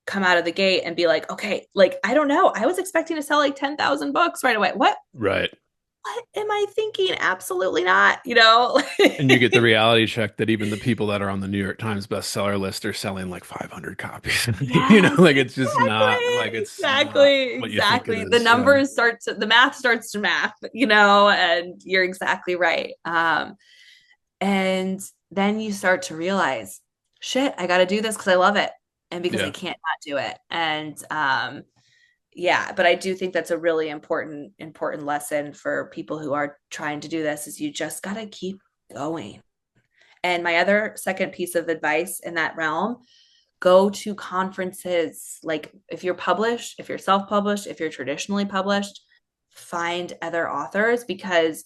come out of the gate and be like, okay, like, I don't know. I was expecting to sell like 10,000 books right away. Right. What am I thinking? Absolutely not. And you get the reality check that even the people that are on the New York Times bestseller list are selling like 500 copies. Yes, Like exactly. it's not Exactly. what you think it Exactly. The is. Yeah. numbers the math starts to math, and you're exactly right. And then you start to realize, shit, I got to do this because I love it and because I Yeah. can't not do it. And yeah, but I do think that's a really important lesson for people who are trying to do this is you just got to keep going. And my other second piece of advice in that realm, go to conferences. Like if you're published, if you're self-published, if you're traditionally published, find other authors because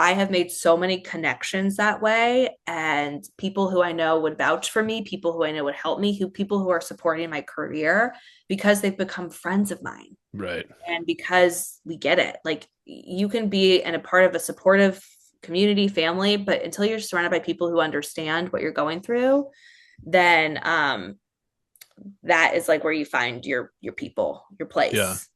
I have made so many connections that way, and people who I know would vouch for me, people who I know would help me, people who are supporting my career because they've become friends of mine. Right. And because we get it, like you can be a part of a supportive community, family, but until you're surrounded by people who understand what you're going through, then that is like where you find your people, your Yeah. place.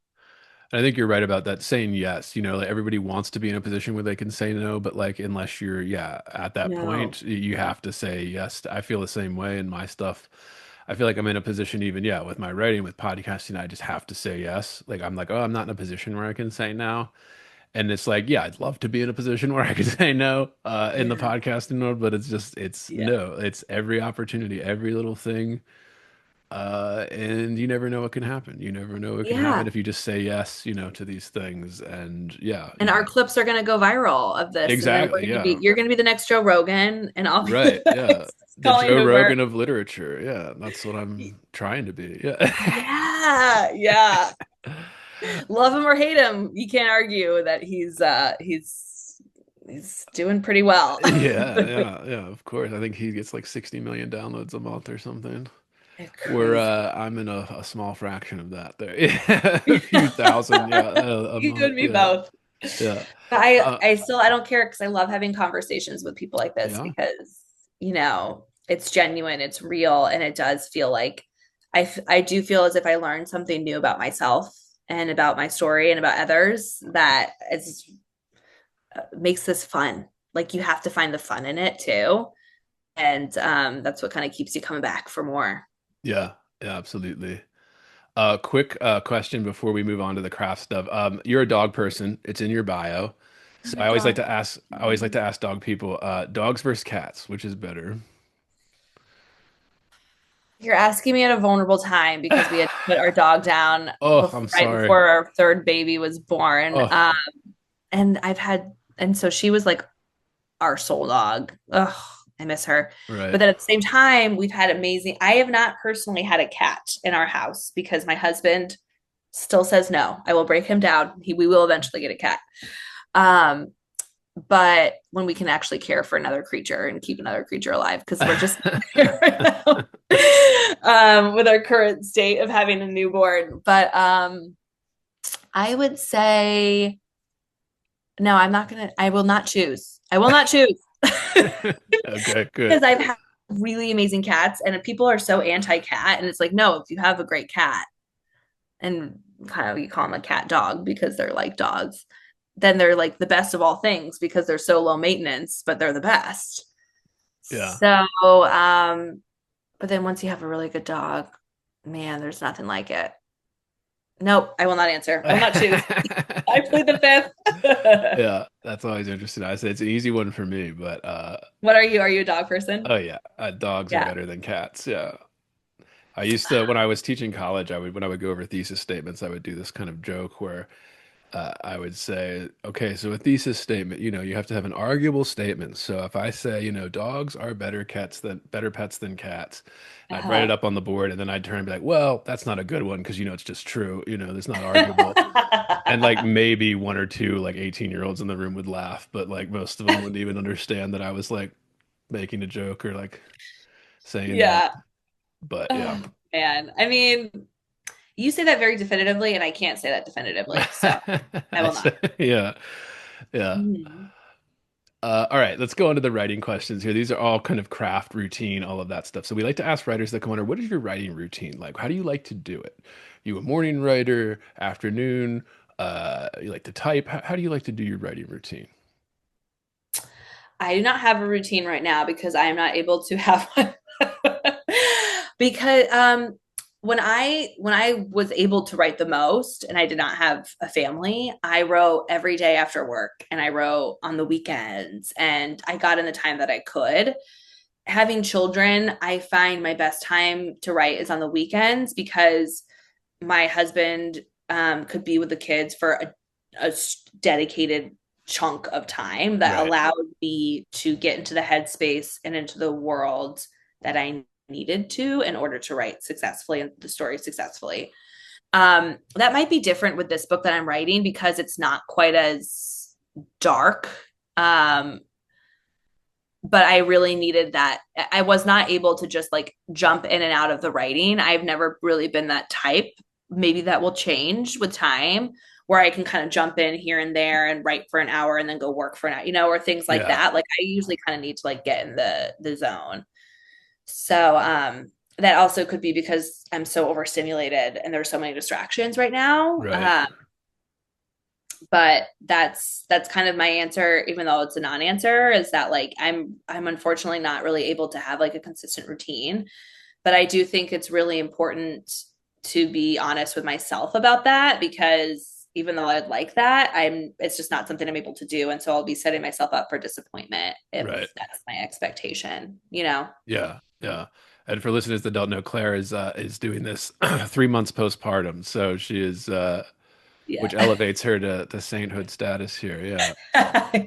And I think you're right about that saying yes. Like everybody wants to be in a position where they can say no, but like unless you're, yeah, at that No. point, you have to say yes. I feel the same way in my stuff. I feel like I'm in a position even, yeah, with my writing, with podcasting, I just have to say yes. Like I'm like, oh, I'm not in a position where I can say no. And it's like, yeah, I'd love to be in a position where I could say no, in the Yeah. podcasting world, but it's Yeah. no, it's every opportunity, every little thing. And you never know what can happen. You never know what can happen Yeah. if you just say yes, to these things. And yeah, And our clips are going to go viral of this. And then exactly. Yeah. you're going to be the next Joe Rogan, and I'll be Right. the Yeah. next The Colleen Joe Hoover. Rogan of literature. Yeah. That's what I'm trying to be. Yeah. Yeah. Yeah. Love him or hate him, you can't argue that he's doing pretty well. Yeah. Yeah. Yeah. Of course. I think he gets like 60 million downloads a month or something. Where Crazy. I'm in a small fraction of that there. Yeah. A few thousand, yeah, a You month. and me Yeah. both. Yeah. But I Uh, I still I don't care because I love having conversations with people like this yeah. because it's genuine, it's real, and it does feel like I do feel as if I learned something new about myself and about my story and about others that is makes this fun. Like you have to find the fun in it too, and that's what kind of keeps you coming back for more. Yeah. Yeah, absolutely. Quick question before we move on to the craft stuff. You're a dog person. It's in your bio. So I'm a dog. I always like to ask dog people, dogs versus cats, which is better? You're asking me at a vulnerable time because we had to put our dog down Oh, I'm right sorry. before our third baby was born. Oh, And so she was like our soul dog. Ugh, I miss her. But right. then at the same time, I have not personally had a cat in our house because my husband still says no. I will break him down. We will eventually get a cat. Um, but when we can actually care for another creature and keep another creature alive, because we're just here right now with our current state of having a newborn. But I would say no, I will not choose. I will not choose. Okay, good. Because I've had really amazing cats and people are so anti-cat and it's like, no, if you have a great cat and kind of you call them a cat dog because they're like dogs, then they're like the best of all things because they're so low maintenance, but they're the best. Yeah. So, but then once you have a really good dog, man, there's nothing like it. Nope, I will not answer. I will not choose. I plead the fifth. Yeah, that's always interesting. I say it's an easy one for me, but What are you? Are you a dog person? oh yeah, dogs are Yeah. better than cats. Yeah. I used to, when I was teaching college, when I would go over thesis statements, I would do this kind of joke where I would say, okay, so a thesis statement, you have to have an arguable statement. So if I say, dogs are better pets than cats, I'd write it Uh-huh. up on the board and then I'd turn and be like, well, that's not a good one because, it's just true. It's not arguable. And like maybe one or two like 18-year-olds in the room would laugh, but like most of them wouldn't even understand that I was like making a joke or like saying that. Yeah. But yeah. Oh, man. I mean, you say that very definitively, and I can't say that definitively. So I will not. Yeah. Yeah. Mhm. All right, let's go on to the writing questions here. These are all kind of craft routine, all of that stuff. So we like to ask writers that come on, what is your writing routine like? How do you like to do it? You a morning writer, afternoon? You like to type? How do you like to do your writing routine? I do not have a routine right now because I am not able to have one. Because when I was able to write the most and I did not have a family, I wrote every day after work and I wrote on the weekends and I got in the time that I could. Having children, I find my best time to write is on the weekends because my husband could be with the kids for a dedicated chunk of time that Right. allowed me to get into the headspace and into the world that I needed to in order to write successfully and the story successfully. That might be different with this book that I'm writing because it's not quite as dark. Um, but I really needed that. I was not able to just like jump in and out of the writing. I've never really been that type. Maybe that will change with time where I can kind of jump in here and there and write for an hour and then go work for an hour, or things like Yeah. that. Like I usually kind of need to like get in the zone. So that also could be because I'm so overstimulated and there's so many distractions right now. Right. But that's kind of my answer, even though it's a non-answer, is that like I'm unfortunately not really able to have like a consistent routine. But I do think it's really important to be honest with myself about that because even though I'd like that, it's just not something I'm able to do. And so I'll be setting myself up for disappointment if Right. that's my expectation. Yeah. Yeah. And for listeners that don't know, Claire is doing this 3 months postpartum, so she is Yeah. which elevates her to sainthood status here. Yeah.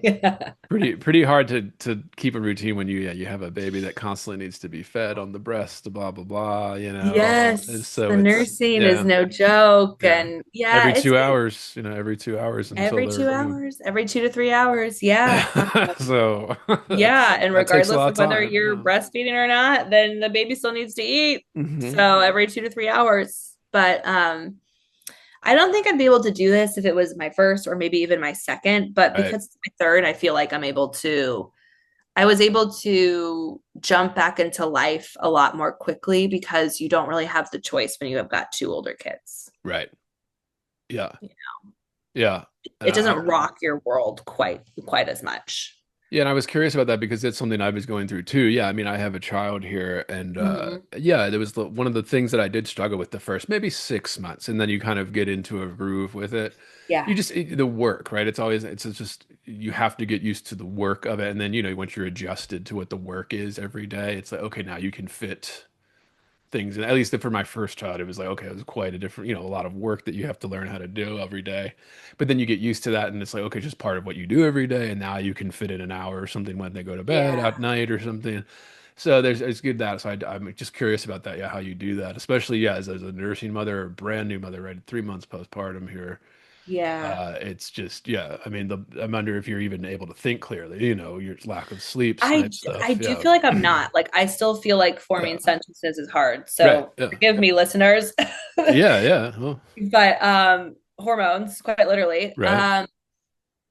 Yeah. Pretty hard to keep a routine when you have a baby that constantly needs to be fed on the breast, blah blah blah, And Yes, so the it's nursing is yeah, no joke. yeah. And yeah, Every it's 2 hours, every 2 hours until every they're, 2 hours, every 2 to 3 hours. Yeah. so Yeah. And that takes a regardless lot of of whether time. you're breastfeeding or not, then the baby still needs to eat. Hmm. So every 2 to 3 hours. But I don't think I'd be able to do this if it was my first or maybe even my second. But Right. because it's my third, I feel like I was able to jump back into life a lot more quickly because you don't really have the choice when you have got two older kids. Right. Yeah. Yeah. And It doesn't rock your world quite as much. yeah, and I was curious about that because it's something I was going through too. Yeah, I mean, I have a child here, and Hmm. yeah, there was one of the things that I did struggle with the first maybe 6 months, and then you kind of get into a groove with it. Yeah. The work, right? It's just you have to get used to the work of it, and then once you're adjusted to what the work is every day, it's like okay, now you can fit things. And at least for my first child, it was like, okay, it was quite a different, a lot of work that you have to learn how to do every day. But then you get used to that and it's like, okay, just part of what you do every day. And now you can fit in an hour or something when they go to bed Yeah. at night or something. So it's good that. So I'm just curious about that. Yeah. How you do that, especially, yeah, as a nursing mother or brand new mother, right? 3 months postpartum here. Yeah. It's just, yeah. I mean, I wonder if you're even able to think clearly, your lack of sleep I type I stuff. do Yeah. feel like I'm not. Like I still feel like Yeah. forming sentences is hard. Right. So Yeah. forgive me, listeners. Yeah. Yeah. Well, But hormones, quite literally. right.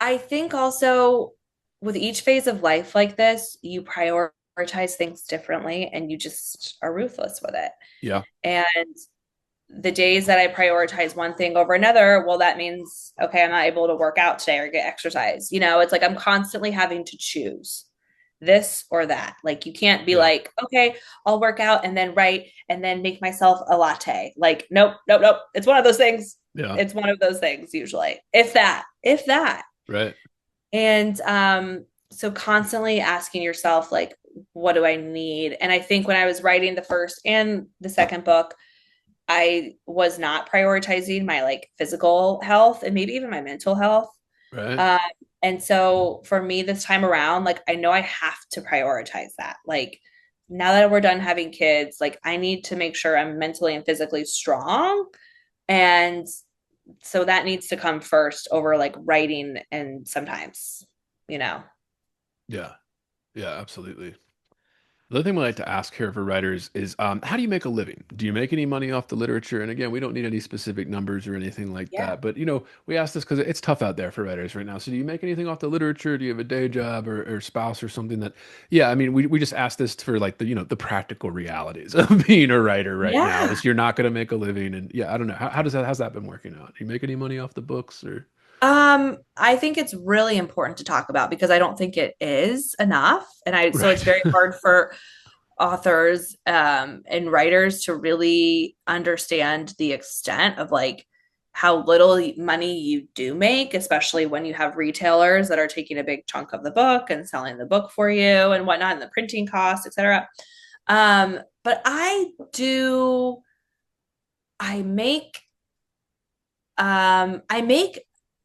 I think also with each phase of life like this, you prioritize things differently and you just are ruthless with it. Yeah. And the days that I prioritize one thing over another, well, that means, okay, I'm not able to work out today or get exercise. It's like I'm constantly having to choose this or that. Like you can't be Yeah. like, okay, I'll work out and then write and then make myself a latte. Like, nope, nope, nope. It's one of those things. Yeah. It's one of those things usually. If that. Right. And so constantly asking yourself, like, what do I need? And I think when I was writing the first and the second book, I was not prioritizing my like physical health and maybe even my mental health. Right. Um, and so for me this time around, like I know I have to prioritize that. Like now that we're done having kids, like I need to make sure I'm mentally and physically strong. And so that needs to come first over like writing and sometimes, you know. Yeah. Yeah, absolutely. The other thing we like to ask here for writers is how do you make a living? Do you make any money off the literature? And again, we don't need any specific numbers or anything like Yeah. that. But, we ask this because it's tough out there for writers right now. So do you make anything off the literature? Do you have a day job or spouse or something that, yeah, I mean, we just ask this for like the practical realities of being a writer right now Yeah. is you're not going to make a living. And yeah, I don't know. How's that been working out? Do you make any money off the books or? I think it's really important to talk about because I don't think it is enough. So Right. it's very hard for authors and writers to really understand the extent of like how little money you do make, especially when you have retailers that are taking a big chunk of the book and selling the book for you and whatnot, and the printing costs, etc. But I make I make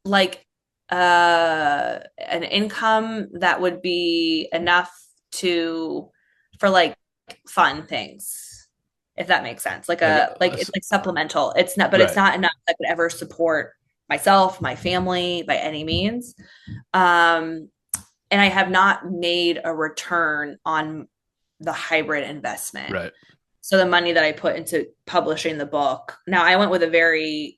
like an income that would be enough to for like fun things, if that makes sense. Like, Like it's like supplemental. It's not, but it's right. not enough that could ever support myself, my family by any means. Um, and I have not made a return on the hybrid investment. Right. So the money that I put into publishing the book. Now I went with a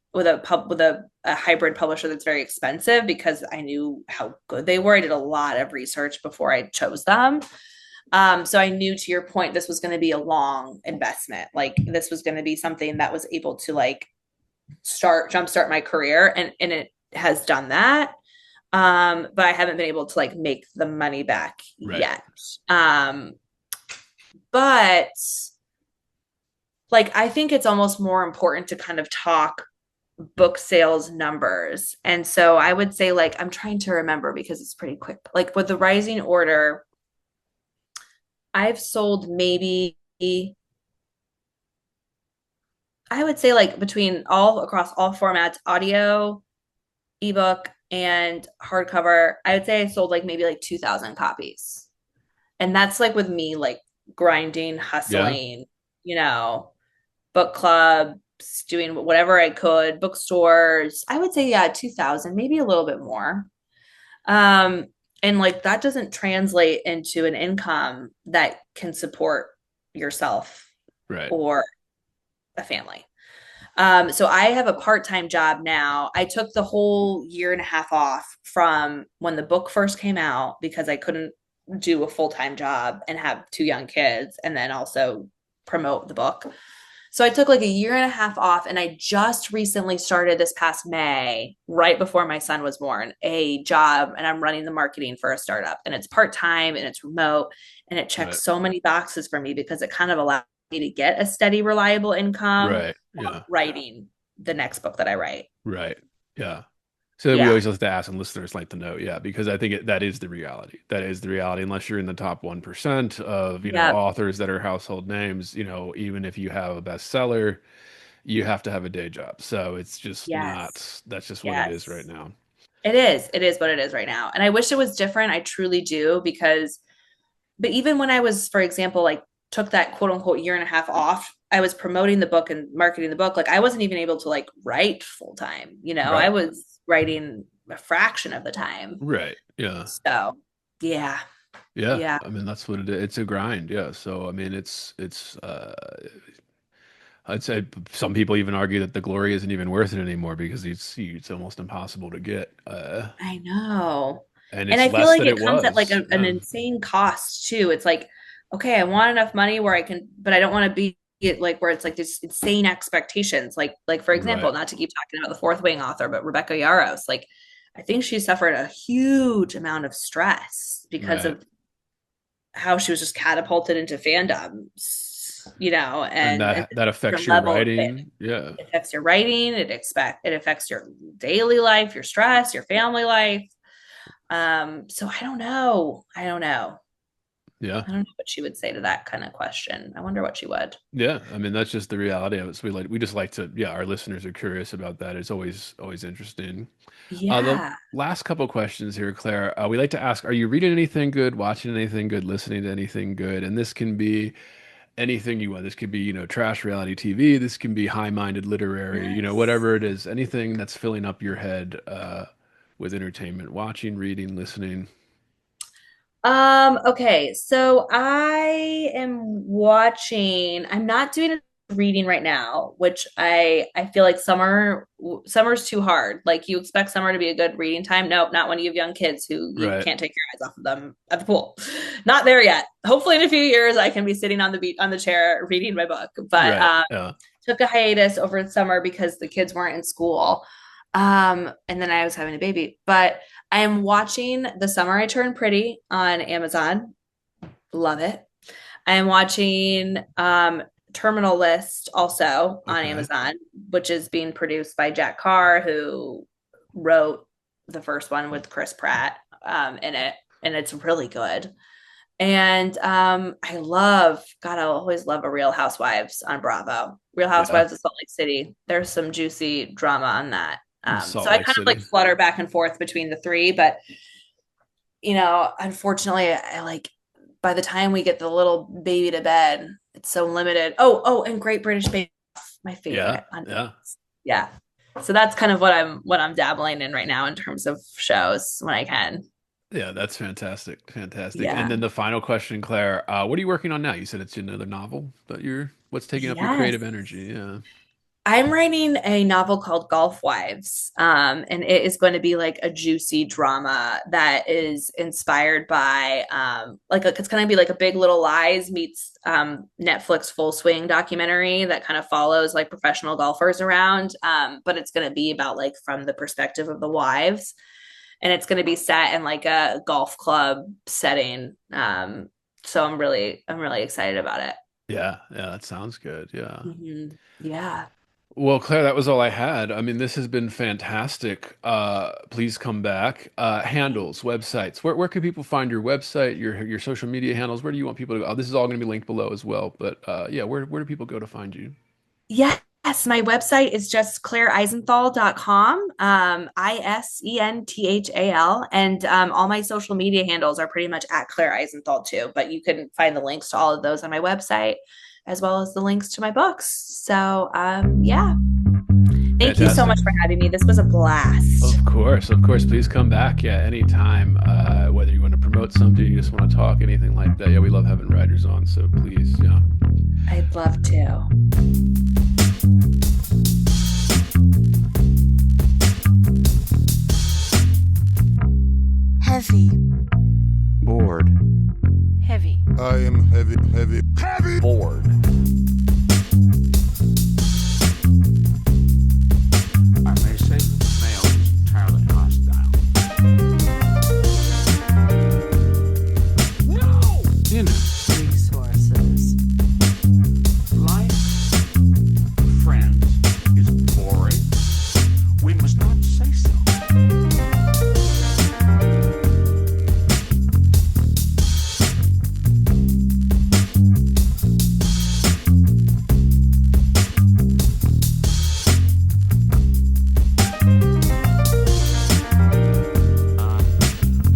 hybrid publisher that's very expensive because I knew how good they were. I did a lot of research before I chose them. So I knew, to your point, this was going to be a long investment. Like this was going to be something that was able to like jumpstart my career, and it has done that. But I haven't been able to like make the money back Right. yet. But like I think it's almost more important to kind of talk book sales numbers. And so I would say like I'm trying to remember because it's pretty quick. Like with the Rising Order, I've sold maybe I would say like between all across all formats, audio, ebook, and hardcover, I would say I sold like maybe like 2,000 copies. And that's like with me like grinding, Yeah. hustling, you know, book clubs, doing whatever I could, bookstores. I would say, yeah, 2,000, maybe a little bit more. Um, and like that doesn't translate into an income that can support yourself Right. or a family. So I have a part-time job now. I took the whole year and a half off from when the book first came out because I couldn't do a full-time job and have two young kids and then also promote the book. So I took like a year and a half off and I just recently started this past May, right before my son was born, a job and I'm running the marketing for a startup and it's part-time and it's remote and it Right. checks so many boxes for me because it kind of allows me to get a steady, reliable income Right. Yeah. writing the next book that I write. Right. Yeah. So we Yeah. always have to ask, and listeners like to know, yeah, because I think that is the reality. That is the reality. Unless you're in the top 1% of, Yeah. authors that are household names, even if you have a bestseller, you have to have a day job. So it's just Yes. not, that's just what it is right Yes. now. It is. It is what it is right now. And I wish it was different. I truly do because but even when I was, for example, like took that quote unquote year and a half off, I was promoting the book and marketing the book. Like I wasn't even able to like write full time. I Right. was writing a fraction of the time. Right. Yeah. So yeah. Yeah. Yeah. I mean, that's what it is. It's a grind. Yeah. So, I mean, I'd say some people even argue that the glory isn't even worth it anymore because it's almost impossible to get. I know. And And it's I feel less like than it it comes at like was. an Yeah. insane cost too. It's like, okay, I want enough money where I can, but I don't want to be it like where it's like this insane expectations. Like for example, Right. not to keep talking about the fourth wing author, but Rebecca Yarros, like I think she suffered a huge amount of stress because Right. of how she was just catapulted into fandoms, And and that your affects your level of it. writing. Yeah. It affects your writing, it affects your daily life, your stress, your family life. So I don't know. I don't know. Yeah. I don't know what she would say to that kind of question. I wonder what she would. Yeah. I mean, that's just the reality of it. So we just like to, yeah, our listeners are curious about that. It's always interesting. The Yeah. last couple questions here, Claire. We like to ask, are you reading anything good, watching anything good, listening to anything good? And this can be anything you want. This could be, trash reality TV. This can be high-minded literary, Yes. whatever it is, anything that's filling up your head with entertainment, watching, reading, listening. Okay, so I am watching, I'm not doing a reading right now, which I feel like summer's too hard. Like you expect summer to be a good reading time. Nope, not when you have young kids who you Right. can't take your eyes off of them at the pool. Not there yet. Hopefully in a few years I can be sitting on the beach on the chair reading my book. But Right. Yeah. took a hiatus over the summer because the kids weren't in school. And then I was having a baby. But I am watching The Summer I Turned Pretty on Amazon. Love it. I am watching Terminal List also on Okay. Amazon, which is being produced by Jack Carr, who wrote the first one with Chris Pratt in it, and it's really good. And I always love a Real Housewives on Bravo. Real Yeah. Housewives of Salt Lake City. There's some juicy drama on that. So Salt I Lake kind of like City. flutter back and forth between the three, but unfortunately, I like by the time we get the little baby to bed, it's so limited. And Great British Bake Off, my Yeah. favorite on Yeah. Netflix. Yeah. So that's kind of what I'm dabbling in right now in terms of shows when I can. Yeah. That's fantastic. Fantastic. And Yeah. then the final question, Claire, what are you working on now? You said it's another novel, but what's taking up your Yes. creative energy? Yeah. I'm writing a novel called Golf Wives, and it is going to be like a juicy drama that is inspired by, it's going to be like a Big Little Lies meets Netflix Full Swing documentary that kind of follows like professional golfers around, but it's going to be about like from the perspective of the wives, and it's going to be set in like a golf club setting. So I'm really excited about it. Yeah. Yeah. That sounds good. Yeah. Yeah. Well, Claire, that was all I had. I mean, this has been fantastic. Please come back. Handles, websites. Where can people find your website, your social media handles? Where do you want people to go? Oh, this is all going to be linked below as well. But yeah, where do people go to find you? Yeah. Yes, my website is just claireisenthal.com, Isenthal. And all my social media handles are pretty much at Claire Isenthal too. But you can find the links to all of those on my website, as well as the links to my books. So, yeah. Thank you so Fantastic. much for having me. This was a blast. Of course, of course. Please come back. Yeah, anytime. Whether you want to promote something, you just want to talk, anything like that. Yeah, we love having writers on. So please, yeah. I'd love to. Heavy. Bored. Heavy. I am heavy, heavy, heavy. Bored. I may say the male is entirely hostile. No! You know, Resources. life, friends, is boring. We must not say so.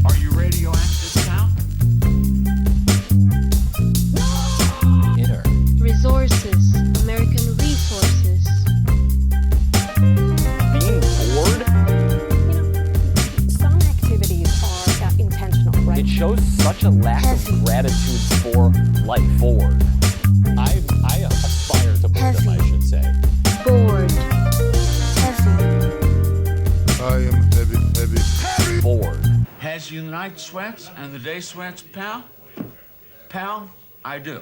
Are you radioactive now? Inner. Resources, American resources. Being bored? Some activities are intentional, right? It shows such a lack Heavy. of gratitude for life. Bored. I aspire to boredom, Heavy. I should say. Bored. Heavy. I am heavy, heavy, heavy. Bored. Has you the night sweats and the day sweats, pal? Pal, I do.